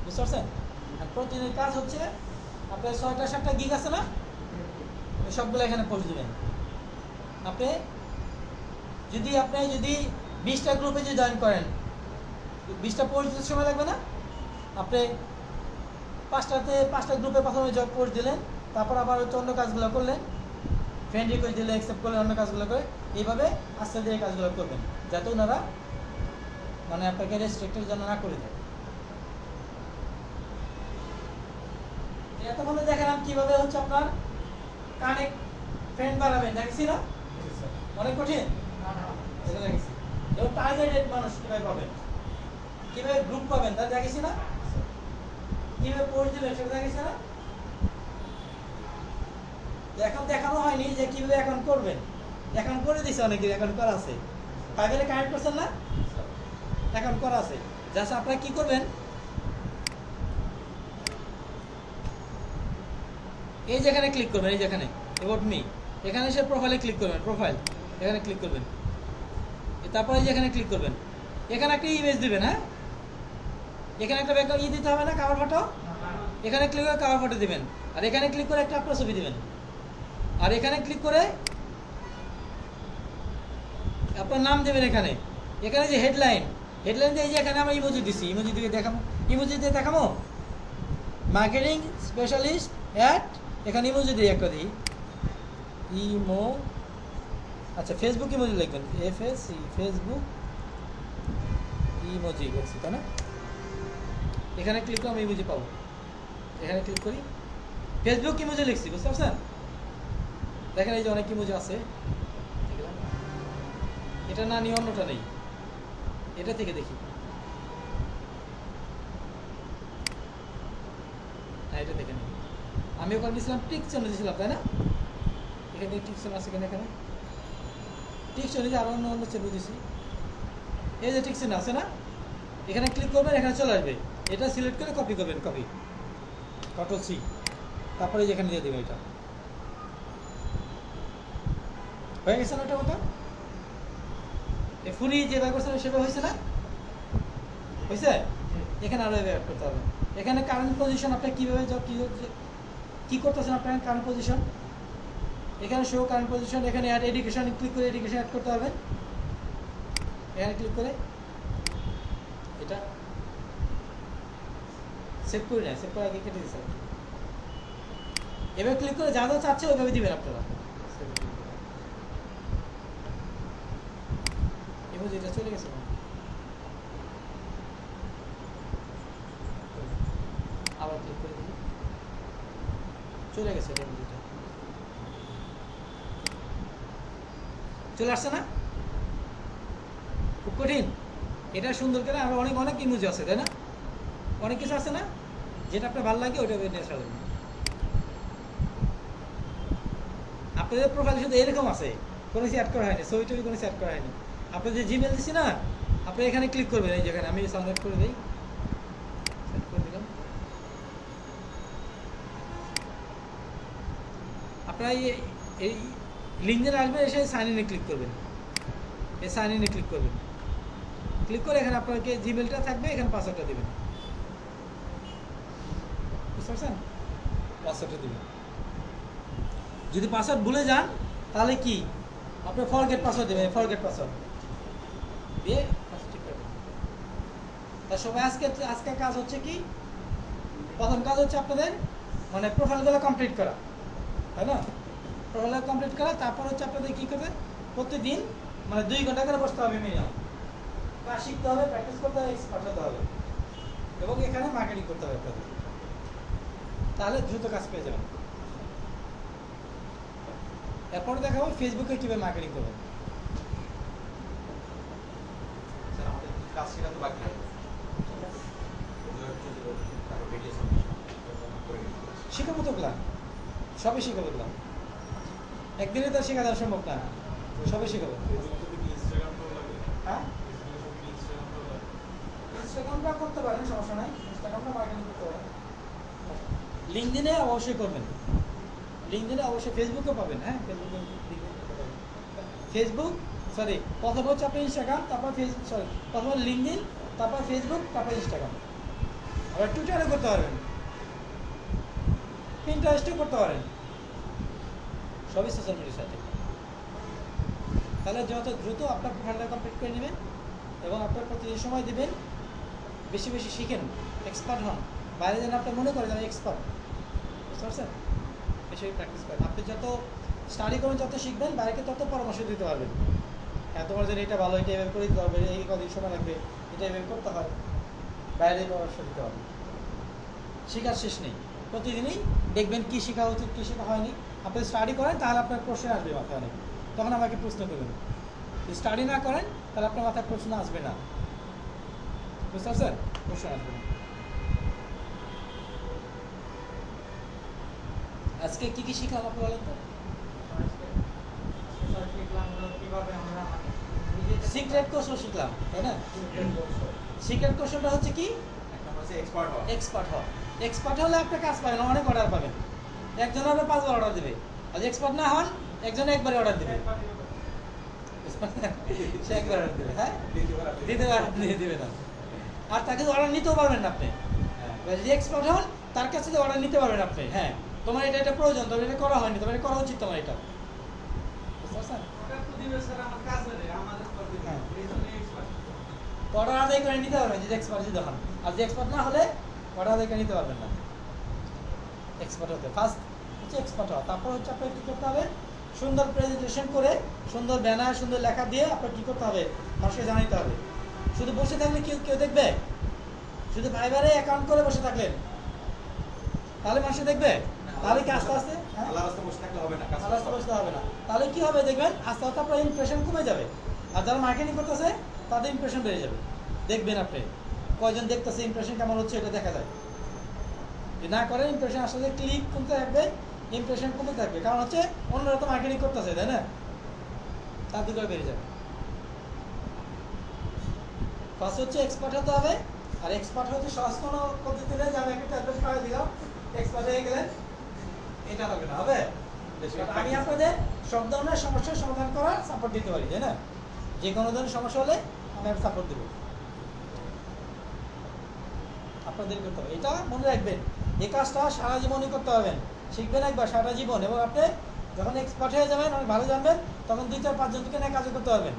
বুঝতে পারছেন? আর প্রতিদিনের কাজ হচ্ছে আপনার 6টা-7টা গিগ আছে না, সবগুলো এখানে পোস্ট দেবেন। আপনি যদি 20টা গ্রুপে যদি জয়েন করেন 20টা পোস্ট দিতে সময় লাগবে না? আপনি 5টা গ্রুপে প্রথমে পোস্ট দিলেন, তারপর আবার হচ্ছে অন্য কাজগুলো করলেন, ফ্রেন্ড রিকোয়েস্ট দিলে অ্যাকসেপ্ট করলেন, অন্য কাজগুলো করে এইভাবে আস্তে ধীরে কাজগুলো করবেন যাতে ওনারা মানে আপনাকে রেস্ট্রিক্টের জন্য না করে দেয়। এতক্ষণে দেখালাম কিভাবে হচ্ছে আপনার কানেক্ট ফ্রেন্ড বাড়াবেন, দেখছি না? অনেক কঠিন এটা দেখছি। এবং টার্গেটেড মানুষ কিভাবে পাবেন, কিভাবে গ্রুপ পাবেন তা দেখেছি না? কিভাবে পোস্ট দিবেন সেটা দেখেছি না? এখন দেখানো হয়নি যে কিভাবে এখন করবেন, এখন করে দিছে অনেকে, এখন করা আছে। ফাইবারে কানেক্ট করছেন না, এখন করা আছে। জাস্ট আপনারা কি করবেন, এই যেখানে ক্লিক করবেন, এই যেখানে অ্যাবাউট মি, এখানে এসে প্রোফাইলে ক্লিক করবেন, প্রোফাইল এখানে ক্লিক করবেন, তারপরে যেখানে ক্লিক করবেন এখানে একটা ইমেজ দিবেন, হ্যাঁ এখানে একটা ব্যাকগ্রাউন্ড দিতে হবে না, কভার ফটো, এখানে ক্লিক করে কভার ফটো দিবেন, আর এখানে ক্লিক করে একটা আপনার ছবি দিবেন, আর এখানে ক্লিক করে আপনার নাম দেবেন। এখানে যে হেডলাইন দিয়ে এই যে এখানে আমরা ইমোজি দিছি, ইমোজি দিয়ে দেখাবো মার্কেটিং স্পেশালিস্ট অ্যাট, এখানে ইমোজি দিয়ে একটা দিই ইমো, আচ্ছা ফেসবুক ইমোজি লিখবেন, FSC ফেসবুক ইমোজি লিখছি তাই না? এখানে ক্লিক করে আমি ইমোজি পাবো, এখানে ক্লিক করি ফেসবুক ইমোজি লিখছি, বুঝতে পারছেন? দেখেন এই যে অনেক ইমোজি আছে, এটা না নিয়ে অন্যটা নেই, এটা থেকে দেখি, হ্যাঁ এটা দেখে নিই। আমি ওখানে দিয়েছিলাম টিক চিহ্ন দিয়েছিলাম তাই না? এখানে টিক চিহ্ন আছে, এখানে টিক চিহ্ন দিয়ে আরো অন্য চিহ্ন দিয়েছি, এই যে টিক চিহ্ন আছে না, এখানে ক্লিক করবেন, এখানে চলে আসবে, এটা সিলেক্ট করে কপি করবেন, Ctrl+C, তারপরে যেখানে দিয়ে দেবেন, এটা হয়ে গেছে না? ওটা মতো ফুরি যেটা করছিলাম সেটা হয়েছে না? হয়েছে? এখানে আরো অ্যাড করতে হবে। এখানে কারেন্ট পজিশন আপনি কিভাবে কি করতেছেন, আপনার কারেন্ট পজিশন এখানে শো কারেন্ট পজিশন, এখানে অ্যাড এডুকেশন ক্লিক করে এডুকেশন অ্যাড করতে হবে, এখানে ক্লিক করে এটা সেভ করে নেয়, সেভ করে আগে কেটে দিচ্ছে। এবার ক্লিক করে যা যা চাচ্ছে ওইভাবে দিবেন আপনারা। এটা চলে গেছে, আবার ক্লিক করে দিই, চলে গেছে, চলে আসছে না? খুব কঠিন, এটা সুন্দর করে আরো অনেক ইমোজি আছে তাই না? অনেক কিছু আছে না, যেটা আপনার ভালো লাগে ওইটা নিয়ে আসা যাবে। আপনাদের প্রোফাইল শুধু এরকম আছে, কোনো কিছু অ্যাড করা হয়নি, ছবি টবি কোনো কিছু অ্যাড করা হয়নি। আপনি যে জিমেল দিচ্ছি না, আপনি এখানে ক্লিক করবেন, এই যেখানে আমি সাবমিট করে দিই, সেট করে দিলাম। আপনারা এই লিঙ্কে আসবেন, এসে সাইন ইনে ক্লিক করবেন, এই সাইন ইনে ক্লিক করবেন, ক্লিক করে এখানে আপনাকে জিমেলটা থাকবে, এখানে পাসওয়ার্ডটা দেবেন। বুঝতে পারছেন? পাসওয়ার্ডটা দিবেন। যদি পাসওয়ার্ড ভুলে যান তাহলে কি আপনি ফরগেট পাসওয়ার্ড দেবেন, ফরগেট পাসওয়ার্ড দিয়ে পাসওয়ার্ড ঠিক করে দেবেন। তা সবাই আজকে কাজ হচ্ছে কি, প্রথম কাজ হচ্ছে আপনাদের মানে প্রোফাইলগুলো কমপ্লিট করা, তাই না? প্রোফাইল কমপ্লিট করা, তারপর হচ্ছে আপনাদের কী করবে, প্রতিদিন মানে 2 ঘন্টা করে বসতে হবে মিনিমাম, কাজ শিখতে হবে, প্র্যাকটিস করতে হবে, এক্সপার্ট হতে হবে এবং এখানে মার্কেটিং করতে হবে আপনাদের, তাহলে দ্রুত কাজ পেয়ে যাবেন। এরপরে দেখাবো ফেসবুকে কীভাবে মার্কেটিং করবেন। স্যার আমাদের কাজ শেখা তো বাকি আছে তারপর ভিডিও করে শেখাবো তো ক্লাস, সবই শেখাবো ক্লাস, একদিনে তো শেখা দেওয়া সম্ভব না, সবই শেখাবো। ইনস্টাগ্রাম তো লাগে, হ্যাঁ, ইনস্টাগ্রাম তো লাগে। ইনস্টাগ্রামটা করতে পারেন, সমস্যা নাই, ইনস্টাগ্রামটা মার্কেটিং করতে পারেন। লিঙ্কডিনে অবশ্যই করবেন, লিঙ্কডিনে অবশ্যই, ফেসবুকে পাবেন, হ্যাঁ ফেসবুকে, ফেসবুক সরি প্রথম হচ্ছে আপনি ইনস্টাগ্রাম, তারপর ফেসবুক, সরি প্রথম লিঙ্কডিন, তারপর ফেসবুক, তারপর ইনস্টাগ্রাম, আবার টুইটারে করতে পারবেন, পিন্টারেস্টেও করতে পারেন, সবই সোশ্যাল মিডিয়ার সাথে। তাহলে যত দ্রুত আপনার প্রোফাইলটা কমপ্লিট করে নেবেন এবং আপনার প্রতিদিন সময় দেবেন, বেশি বেশি শিখেন, এক্সপার্ট হন, বাইরে যেন আপনি মনে করেন আমি এক্সপার্ট, বুঝতে পারছেন? বেশি প্র্যাকটিস করেন, আপনি যত স্টাডি করেন যত শিখবেন, বাইরেকে তত পরামর্শ দিতে পারবেন, হ্যাঁ তোমার জন্য এটা ভালো, এটা এভাবে করে দিতে হবে, এই কদিন সময় লাগবে, এটা এভাবে করতে হয়, বাইরে পরামর্শ দিতে হবে। শেখার শেষ নেই, প্রতিদিনই দেখবেন কী শেখা উচিত, কী শেখা হয়নি। আপনি স্টাডি করেন তাহলে আপনার প্রশ্ন আসবে মাথায় অনেক, তখন আমাকে প্রশ্ন করবেন। যদি স্টাডি না করেন তাহলে আপনার মাথায় প্রশ্ন আসবে না, বুঝতে পারছেন? প্রশ্ন আসবে না। আজকে কি কি শিখলাম আপনি বলেন তো? সিক্রেট কোর্সও শিখলাম, তাই না? সিক্রেট কোর্সটা হচ্ছে কি, একটা হচ্ছে এক্সপার্ট হওয়া। এক্সপার্ট হওয়া। এক্সপার্ট হলে আপনি কাজ পাবেন, অনেক অর্ডার পাবেন, একজন আপনি 5 বার অর্ডার দেবে, আর এক্সপার্ট না হন একজনে একবারে অর্ডার দেবে, সে একবার অর্ডার দেবে, হ্যাঁ দ্বিতীয়বার দিয়ে দেবে না, আর তাকে অর্ডার নিতেও পারবেন না আপনি। যদি এক্সপার্ট হন তার কাছে অর্ডার নিতে পারবেন আপনি, হ্যাঁ তোমার এটা এটা প্রয়োজন, তোমার এটা করা হয়নি, তোমার এটা করা উচিত, তোমার এটা, বুঝতে পারছেন? ওটা তো দিবে স্যার আমার কাজে রে, আমাদের তো দিবে হ্যাঁ। এই জন্য এক্সপার্ট। তো অর্ডার আদায় করে নিতে পারবেন যদি এক্সপার্ট যদি হন, আর যদি এক্সপার্ট না হলে অর্ডার আদায় করে নিতে পারবেন না। এক্সপার্ট হতে ফার্স্ট হচ্ছে এক্সপার্ট হওয়া, তারপর হচ্ছে আপনার কী করতে হবে, সুন্দর প্রেজেন্টেশন করে, সুন্দর ব্যানার, সুন্দর লেখা দিয়ে আপনার কী করতে হবে, মানুষকে জানাইতে হবে। শুধু বসে থাকলে কেউ কেউ দেখবে? শুধু ভাইবারে অ্যাকাউন্ট করে বসে থাকলেন তাহলে মানুষ দেখবে? তাহলে কি আস্তে আস্তে, হ্যাঁ আল্লাহর রাস্তায় বসে থাকলে হবে না, কাজ আস্তে করতে বসতে হবে না, তাহলে কি হবে দেখবেন আস্তে আস্তে আপনার ইমপ্রেশন কমে যাবে, আর যারা মার্কেটিং করতেছে তাদের ইমপ্রেশন বেড়ে যাবে। দেখবেন আপনি কয়জন দেখতেছে, ইমপ্রেশন কেমন হচ্ছে এটা দেখা যায়। যদি না করেন ইমপ্রেশন আসলে ক্লিক কমতে থাকবে, ইমপ্রেশন কমতে থাকবে, কারণ হচ্ছে অন্যরা তো মার্কেটিং করতেছে, তাই না? তার দিকে বেড়ে যাবে। ফার্স্ট হচ্ছে এক্সপার্ট হতে হবে, আর এক্সপার্ট হচ্ছে সহজ কোনো পদ্ধতিতে যে আমি একটা ট্যাবলেট খাওয়া দিলাম এক্সপার্ট হয়ে গেলেন, এটা হবে না, হবে? কারণ আমি আপনাদের সব ধরনের সমস্যার সমাধান করার সাপোর্ট দিতে পারি, তাই না? যে কোনো ধরনের সমস্যা হলে আমি সাপোর্ট দেবো, আপনাদের করতে হবে। এটা মনে রাখবেন, এই কাজটা সারা জীবনই করতে পারবেন, শিখবেন একবার সারা জীবন, এবং আপনি যখন এক্সপার্ট হয়ে যাবেন, অনেক ভালো জানবেন, তখন 2-4-5 জনকে নিয়ে কাজ করতে পারবেন।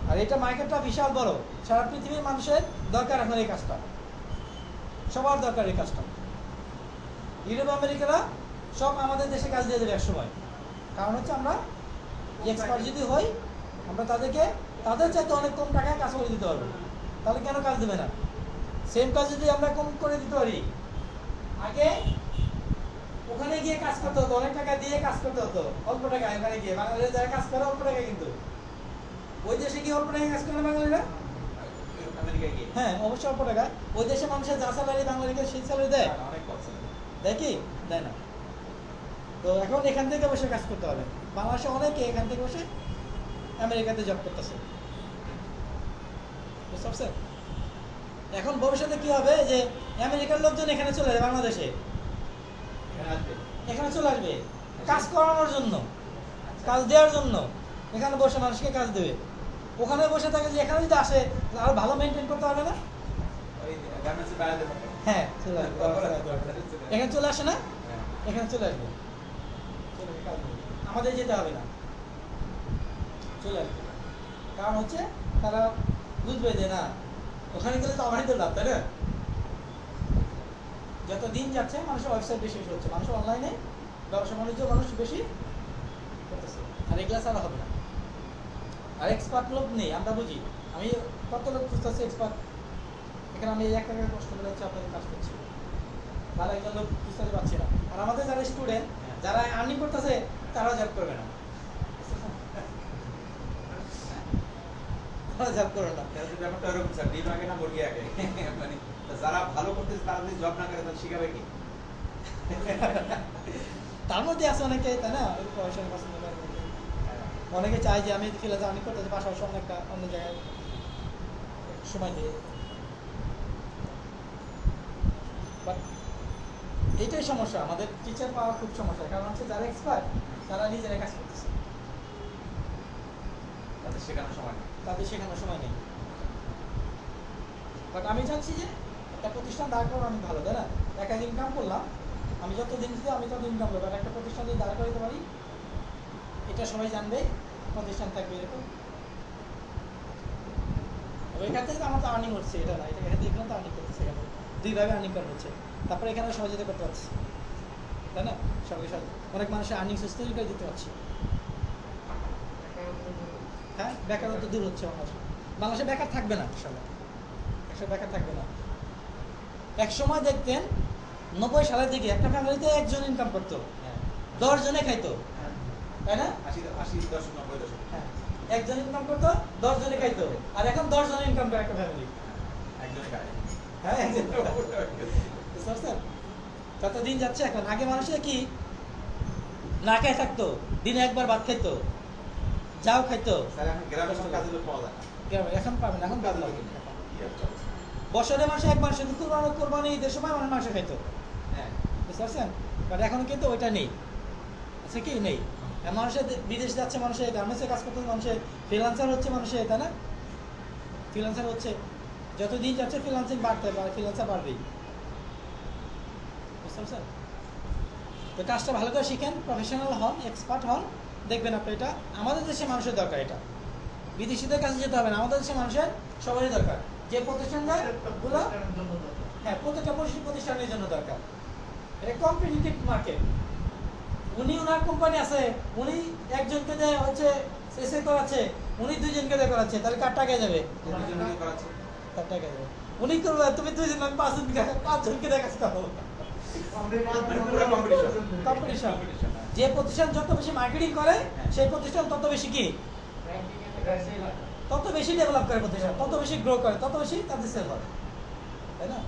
আর এটা মার্কেটটা বিশাল বড়, সারা পৃথিবীর মানুষের দরকার এখন এই কাজটা, সবার দরকার এই কাজটা। ইউরোপ আমেরিকারা সব আমাদের দেশে কাজ দিয়ে দেবে একসময়, কারণ হচ্ছে আমরা এক্সপার্ট যদি হই, আমরা তাদেরকে তাদের চাইতে অনেক কম টাকায় কাজ করে দিতে পারবো। তাহলে কেন কাজ দেবে না? সেম কাজ যদি আমরা কম করে দিতে পারি, আগে ওখানে গিয়ে কাজ করতে হতো, অনেক টাকা দিয়ে কাজ করতে হতো, অল্প টাকায় ওখানে গিয়ে। বাংলাদেশে যারা কাজ করে অল্প টাকায়, কিন্তু ওই দেশে গিয়ে অল্প টাকায় কাজ করে না বাঙালিরা? আমেরিকায় গিয়ে হ্যাঁ অবশ্যই অল্প টাকায়। ওই দেশে মানুষের যা স্যালারি বাঙালিকে সেই স্যালারি দেয়? অনেক কম ছিল। দেয় কি? দেয় না। তো এখন এখান থেকে বসে কাজ করতে হবে। বাংলাদেশে অনেকে এখান থেকে বসে আমেরিকাতে জব করতেছে, বুঝতে পারছেন? এখন ভবিষ্যতে কি হবে, যে আমেরিকার লোকজন এখানে চলে যাবে, বাংলাদেশে এখানে আসবে। এখানে চলে আসবে কাজ করানোর জন্য, কাজ দেওয়ার জন্য। এখানে বসে মানুষকে কাজ দেবে, ওখানে বসে থাকে যে এখানে যদি আসে আরো ভালো মেনটেন করতে পারবে না? ওই গার্মেন্টসে বেড়াতে পারবে। হ্যাঁ চলে আসবে এখানে চলে আসে না হ্যাঁ। এখানে চলে আসবে চলে আসবে, কাজ নেই। আমাদের যেতে হবে না চলে আসবে কারণ হচ্ছে তারা বুঝবে যে না ওখানে গেলে তো আমারই তো লাভ তাই না যত দিন যাচ্ছে মানুষের ওয়েবসাইট বেশি বেশি হচ্ছে মানুষ অনলাইনে ব্যবসা বাণিজ্য মানুষ বেশি করতেছে আর এগুলা ছাড়া হবে না আর এক্সপার্ট লোক নেই আমরা বুঝি আমি কত লোক খুঁজতেছি এক্সপার্ট এখানে আমি এক টাকার কষ্ট করে হচ্ছে আপনাদের কাজ করছি ভালো একজন লোক খুঁজতে পারছি না আর আমাদের যারা স্টুডেন্ট যারা আর্নিং করতেছে তারাও জব করবে না তারা জব করবে না তাহলে তো ব্যাপারটা ওরকম স্যার, ডিম আগে না মুরগি আগে? মানে যারা ভালো করতেছে তারা যদি জব না করে তাহলে শিখাবে কি? তার মধ্যে আছে অনেকে তাই না ওই পয়সার পছন্দ করে অনেকে চায় যে আমি ফিলাতে আর্নিং করতেছি পাশাপাশি অন্য একটা অন্য জায়গায় সময় দিয়ে বাট এইটাই সমস্যা আমাদের টিচার পাওয়া খুব সমস্যা কারণ হচ্ছে যারা এক্সপার্ট তারা নিজেরা কাজ করতেছে তাদের শেখানোর সময় নেই। তাদের শেখানোর সময় নেই বাট আমি চাচ্ছি যে একটা প্রতিষ্ঠান দাঁড় করানো অনেক ভালো তাই না একা ইনকাম করলাম আমি যত দিন দিতে আমি তত ইনকাম করবো আর একটা প্রতিষ্ঠান যদি দাঁড় করাতে পারি এটা সবাই জানবে প্রতিষ্ঠান থাকবে এরকম এখান থেকে আমার তো আর্নিং হচ্ছে এটা না এটা এখান থেকে এখানে তো আর্নিং করতেছে এখানে দুইভাবে আর্নিং করা হচ্ছে তারপরে এখানে সহযোগিতা করতে পারছি তাই না সবাই সবাই অনেক মানুষের আর্নিং সুস্থ করে দিতে পারছি হ্যাঁ বেকারত্ব দূর হচ্ছে বাংলাদেশে বেকার থাকবে না ইনশাআল্লাহ একশো বেকার থাকবে না এক সময় দেখতেন 90 সালের দিকে একটা ফ্যামিলিতে একজন ইনকাম করতো হ্যাঁ। 10 জনে খাইতো তাই না 80 দশক 90 দশক। হ্যাঁ একজন ইনকাম করতো 10 জনে খাইতো আর এখন 10 জনে ইনকাম করে একটা ফ্যামিলি একজনই খায়। হ্যাঁ একজন বুঝতে পারছেন? কত দিন যাচ্ছে এখন আগে মানুষের কি না খেয়ে থাকতো দিনে একবার ভাত খাইতো যাও খাইতো স্যার এখন গ্রামের সব কাজে লোক পাওয়া যায় না। এখন পাবেন এখন কাজ লাগে কি আর চলছে? বছরে মাসে একবার শুধু কোরবানি ঈদের সময় মানুষ মাংস খাইতো হ্যাঁ। বুঝতে পারছেন বাট এখন কিন্তু ওইটা নেই আচ্ছা কি নেই আর মানুষের বিদেশ যাচ্ছে মানুষের গার্মেন্টসে কাজ করতে মানুষের ফ্রিল্যান্সার হচ্ছে মানুষের তাই না ফ্রিল্যান্সার হচ্ছে যত দিন যাচ্ছে ফ্রিল্যান্সিং বাড়তে পারে ফ্রিল্যান্সার বাড়বেই বুঝতে পারছেন তো কাজটা ভালো করে শিখেন প্রফেশনাল হন এক্সপার্ট হন দেখবেন আপনি এটা আমাদের দেশে মানুষের দরকার এটা বিদেশিদের কাছে যেতে হবে না আমাদের দেশে মানুষের সবারই দরকার যে প্রতিষ্ঠানগুলো হ্যাঁ প্রত্যেকটা প্রতিষ্ঠানের জন্য দরকার এটা কম্পিটিটিভ মার্কেট উনি ওনার কোম্পানি আছে উনি একজনকে দিয়ে হচ্ছে এসে করাচ্ছে উনি দুইজনকে দিয়ে করাচ্ছে তাহলে কার টাকায় যাবে দুজনে করাচ্ছে। কার টাকায় যাবে উনি করবে তুমি দুইজন আমি পাঁচজনকে দেখাচ্ছি করো মানে পুরো competition। কম্পিটিশন Competition, হ্যাঁ। যে প্রতিষ্ঠান যত বেশি মার্কেটিং করে সেই প্রতিষ্ঠান তত বেশি কি তত বেশি ডেভেলপ করে প্রতিষ্ঠান তত বেশি গ্রো করে তত বেশি তাদের সেল হয় তাই না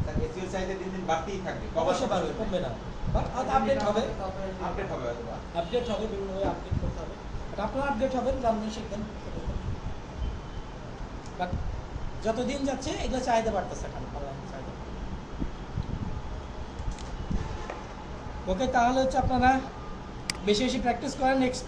তার SEO চাহিদা দিন দিন বাড়তেই থাকবে। অবশ্যই পারবে কমবে না বাট আপডেট হবে আপডেট হবে হয়তো বা। আপডেট হবে বিভিন্নভাবে আপডেট করতে হবে বাট আপনারা আপডেট হবেন জানবেন শিখবেন বাট যতদিন যাচ্ছে এগুলো চাহিদা বাড়তেছে এখন অনলাইন চাহিদা ওকে তাহলে হচ্ছে আপনারা বেশি বেশি প্র্যাকটিস করেন নেক্সট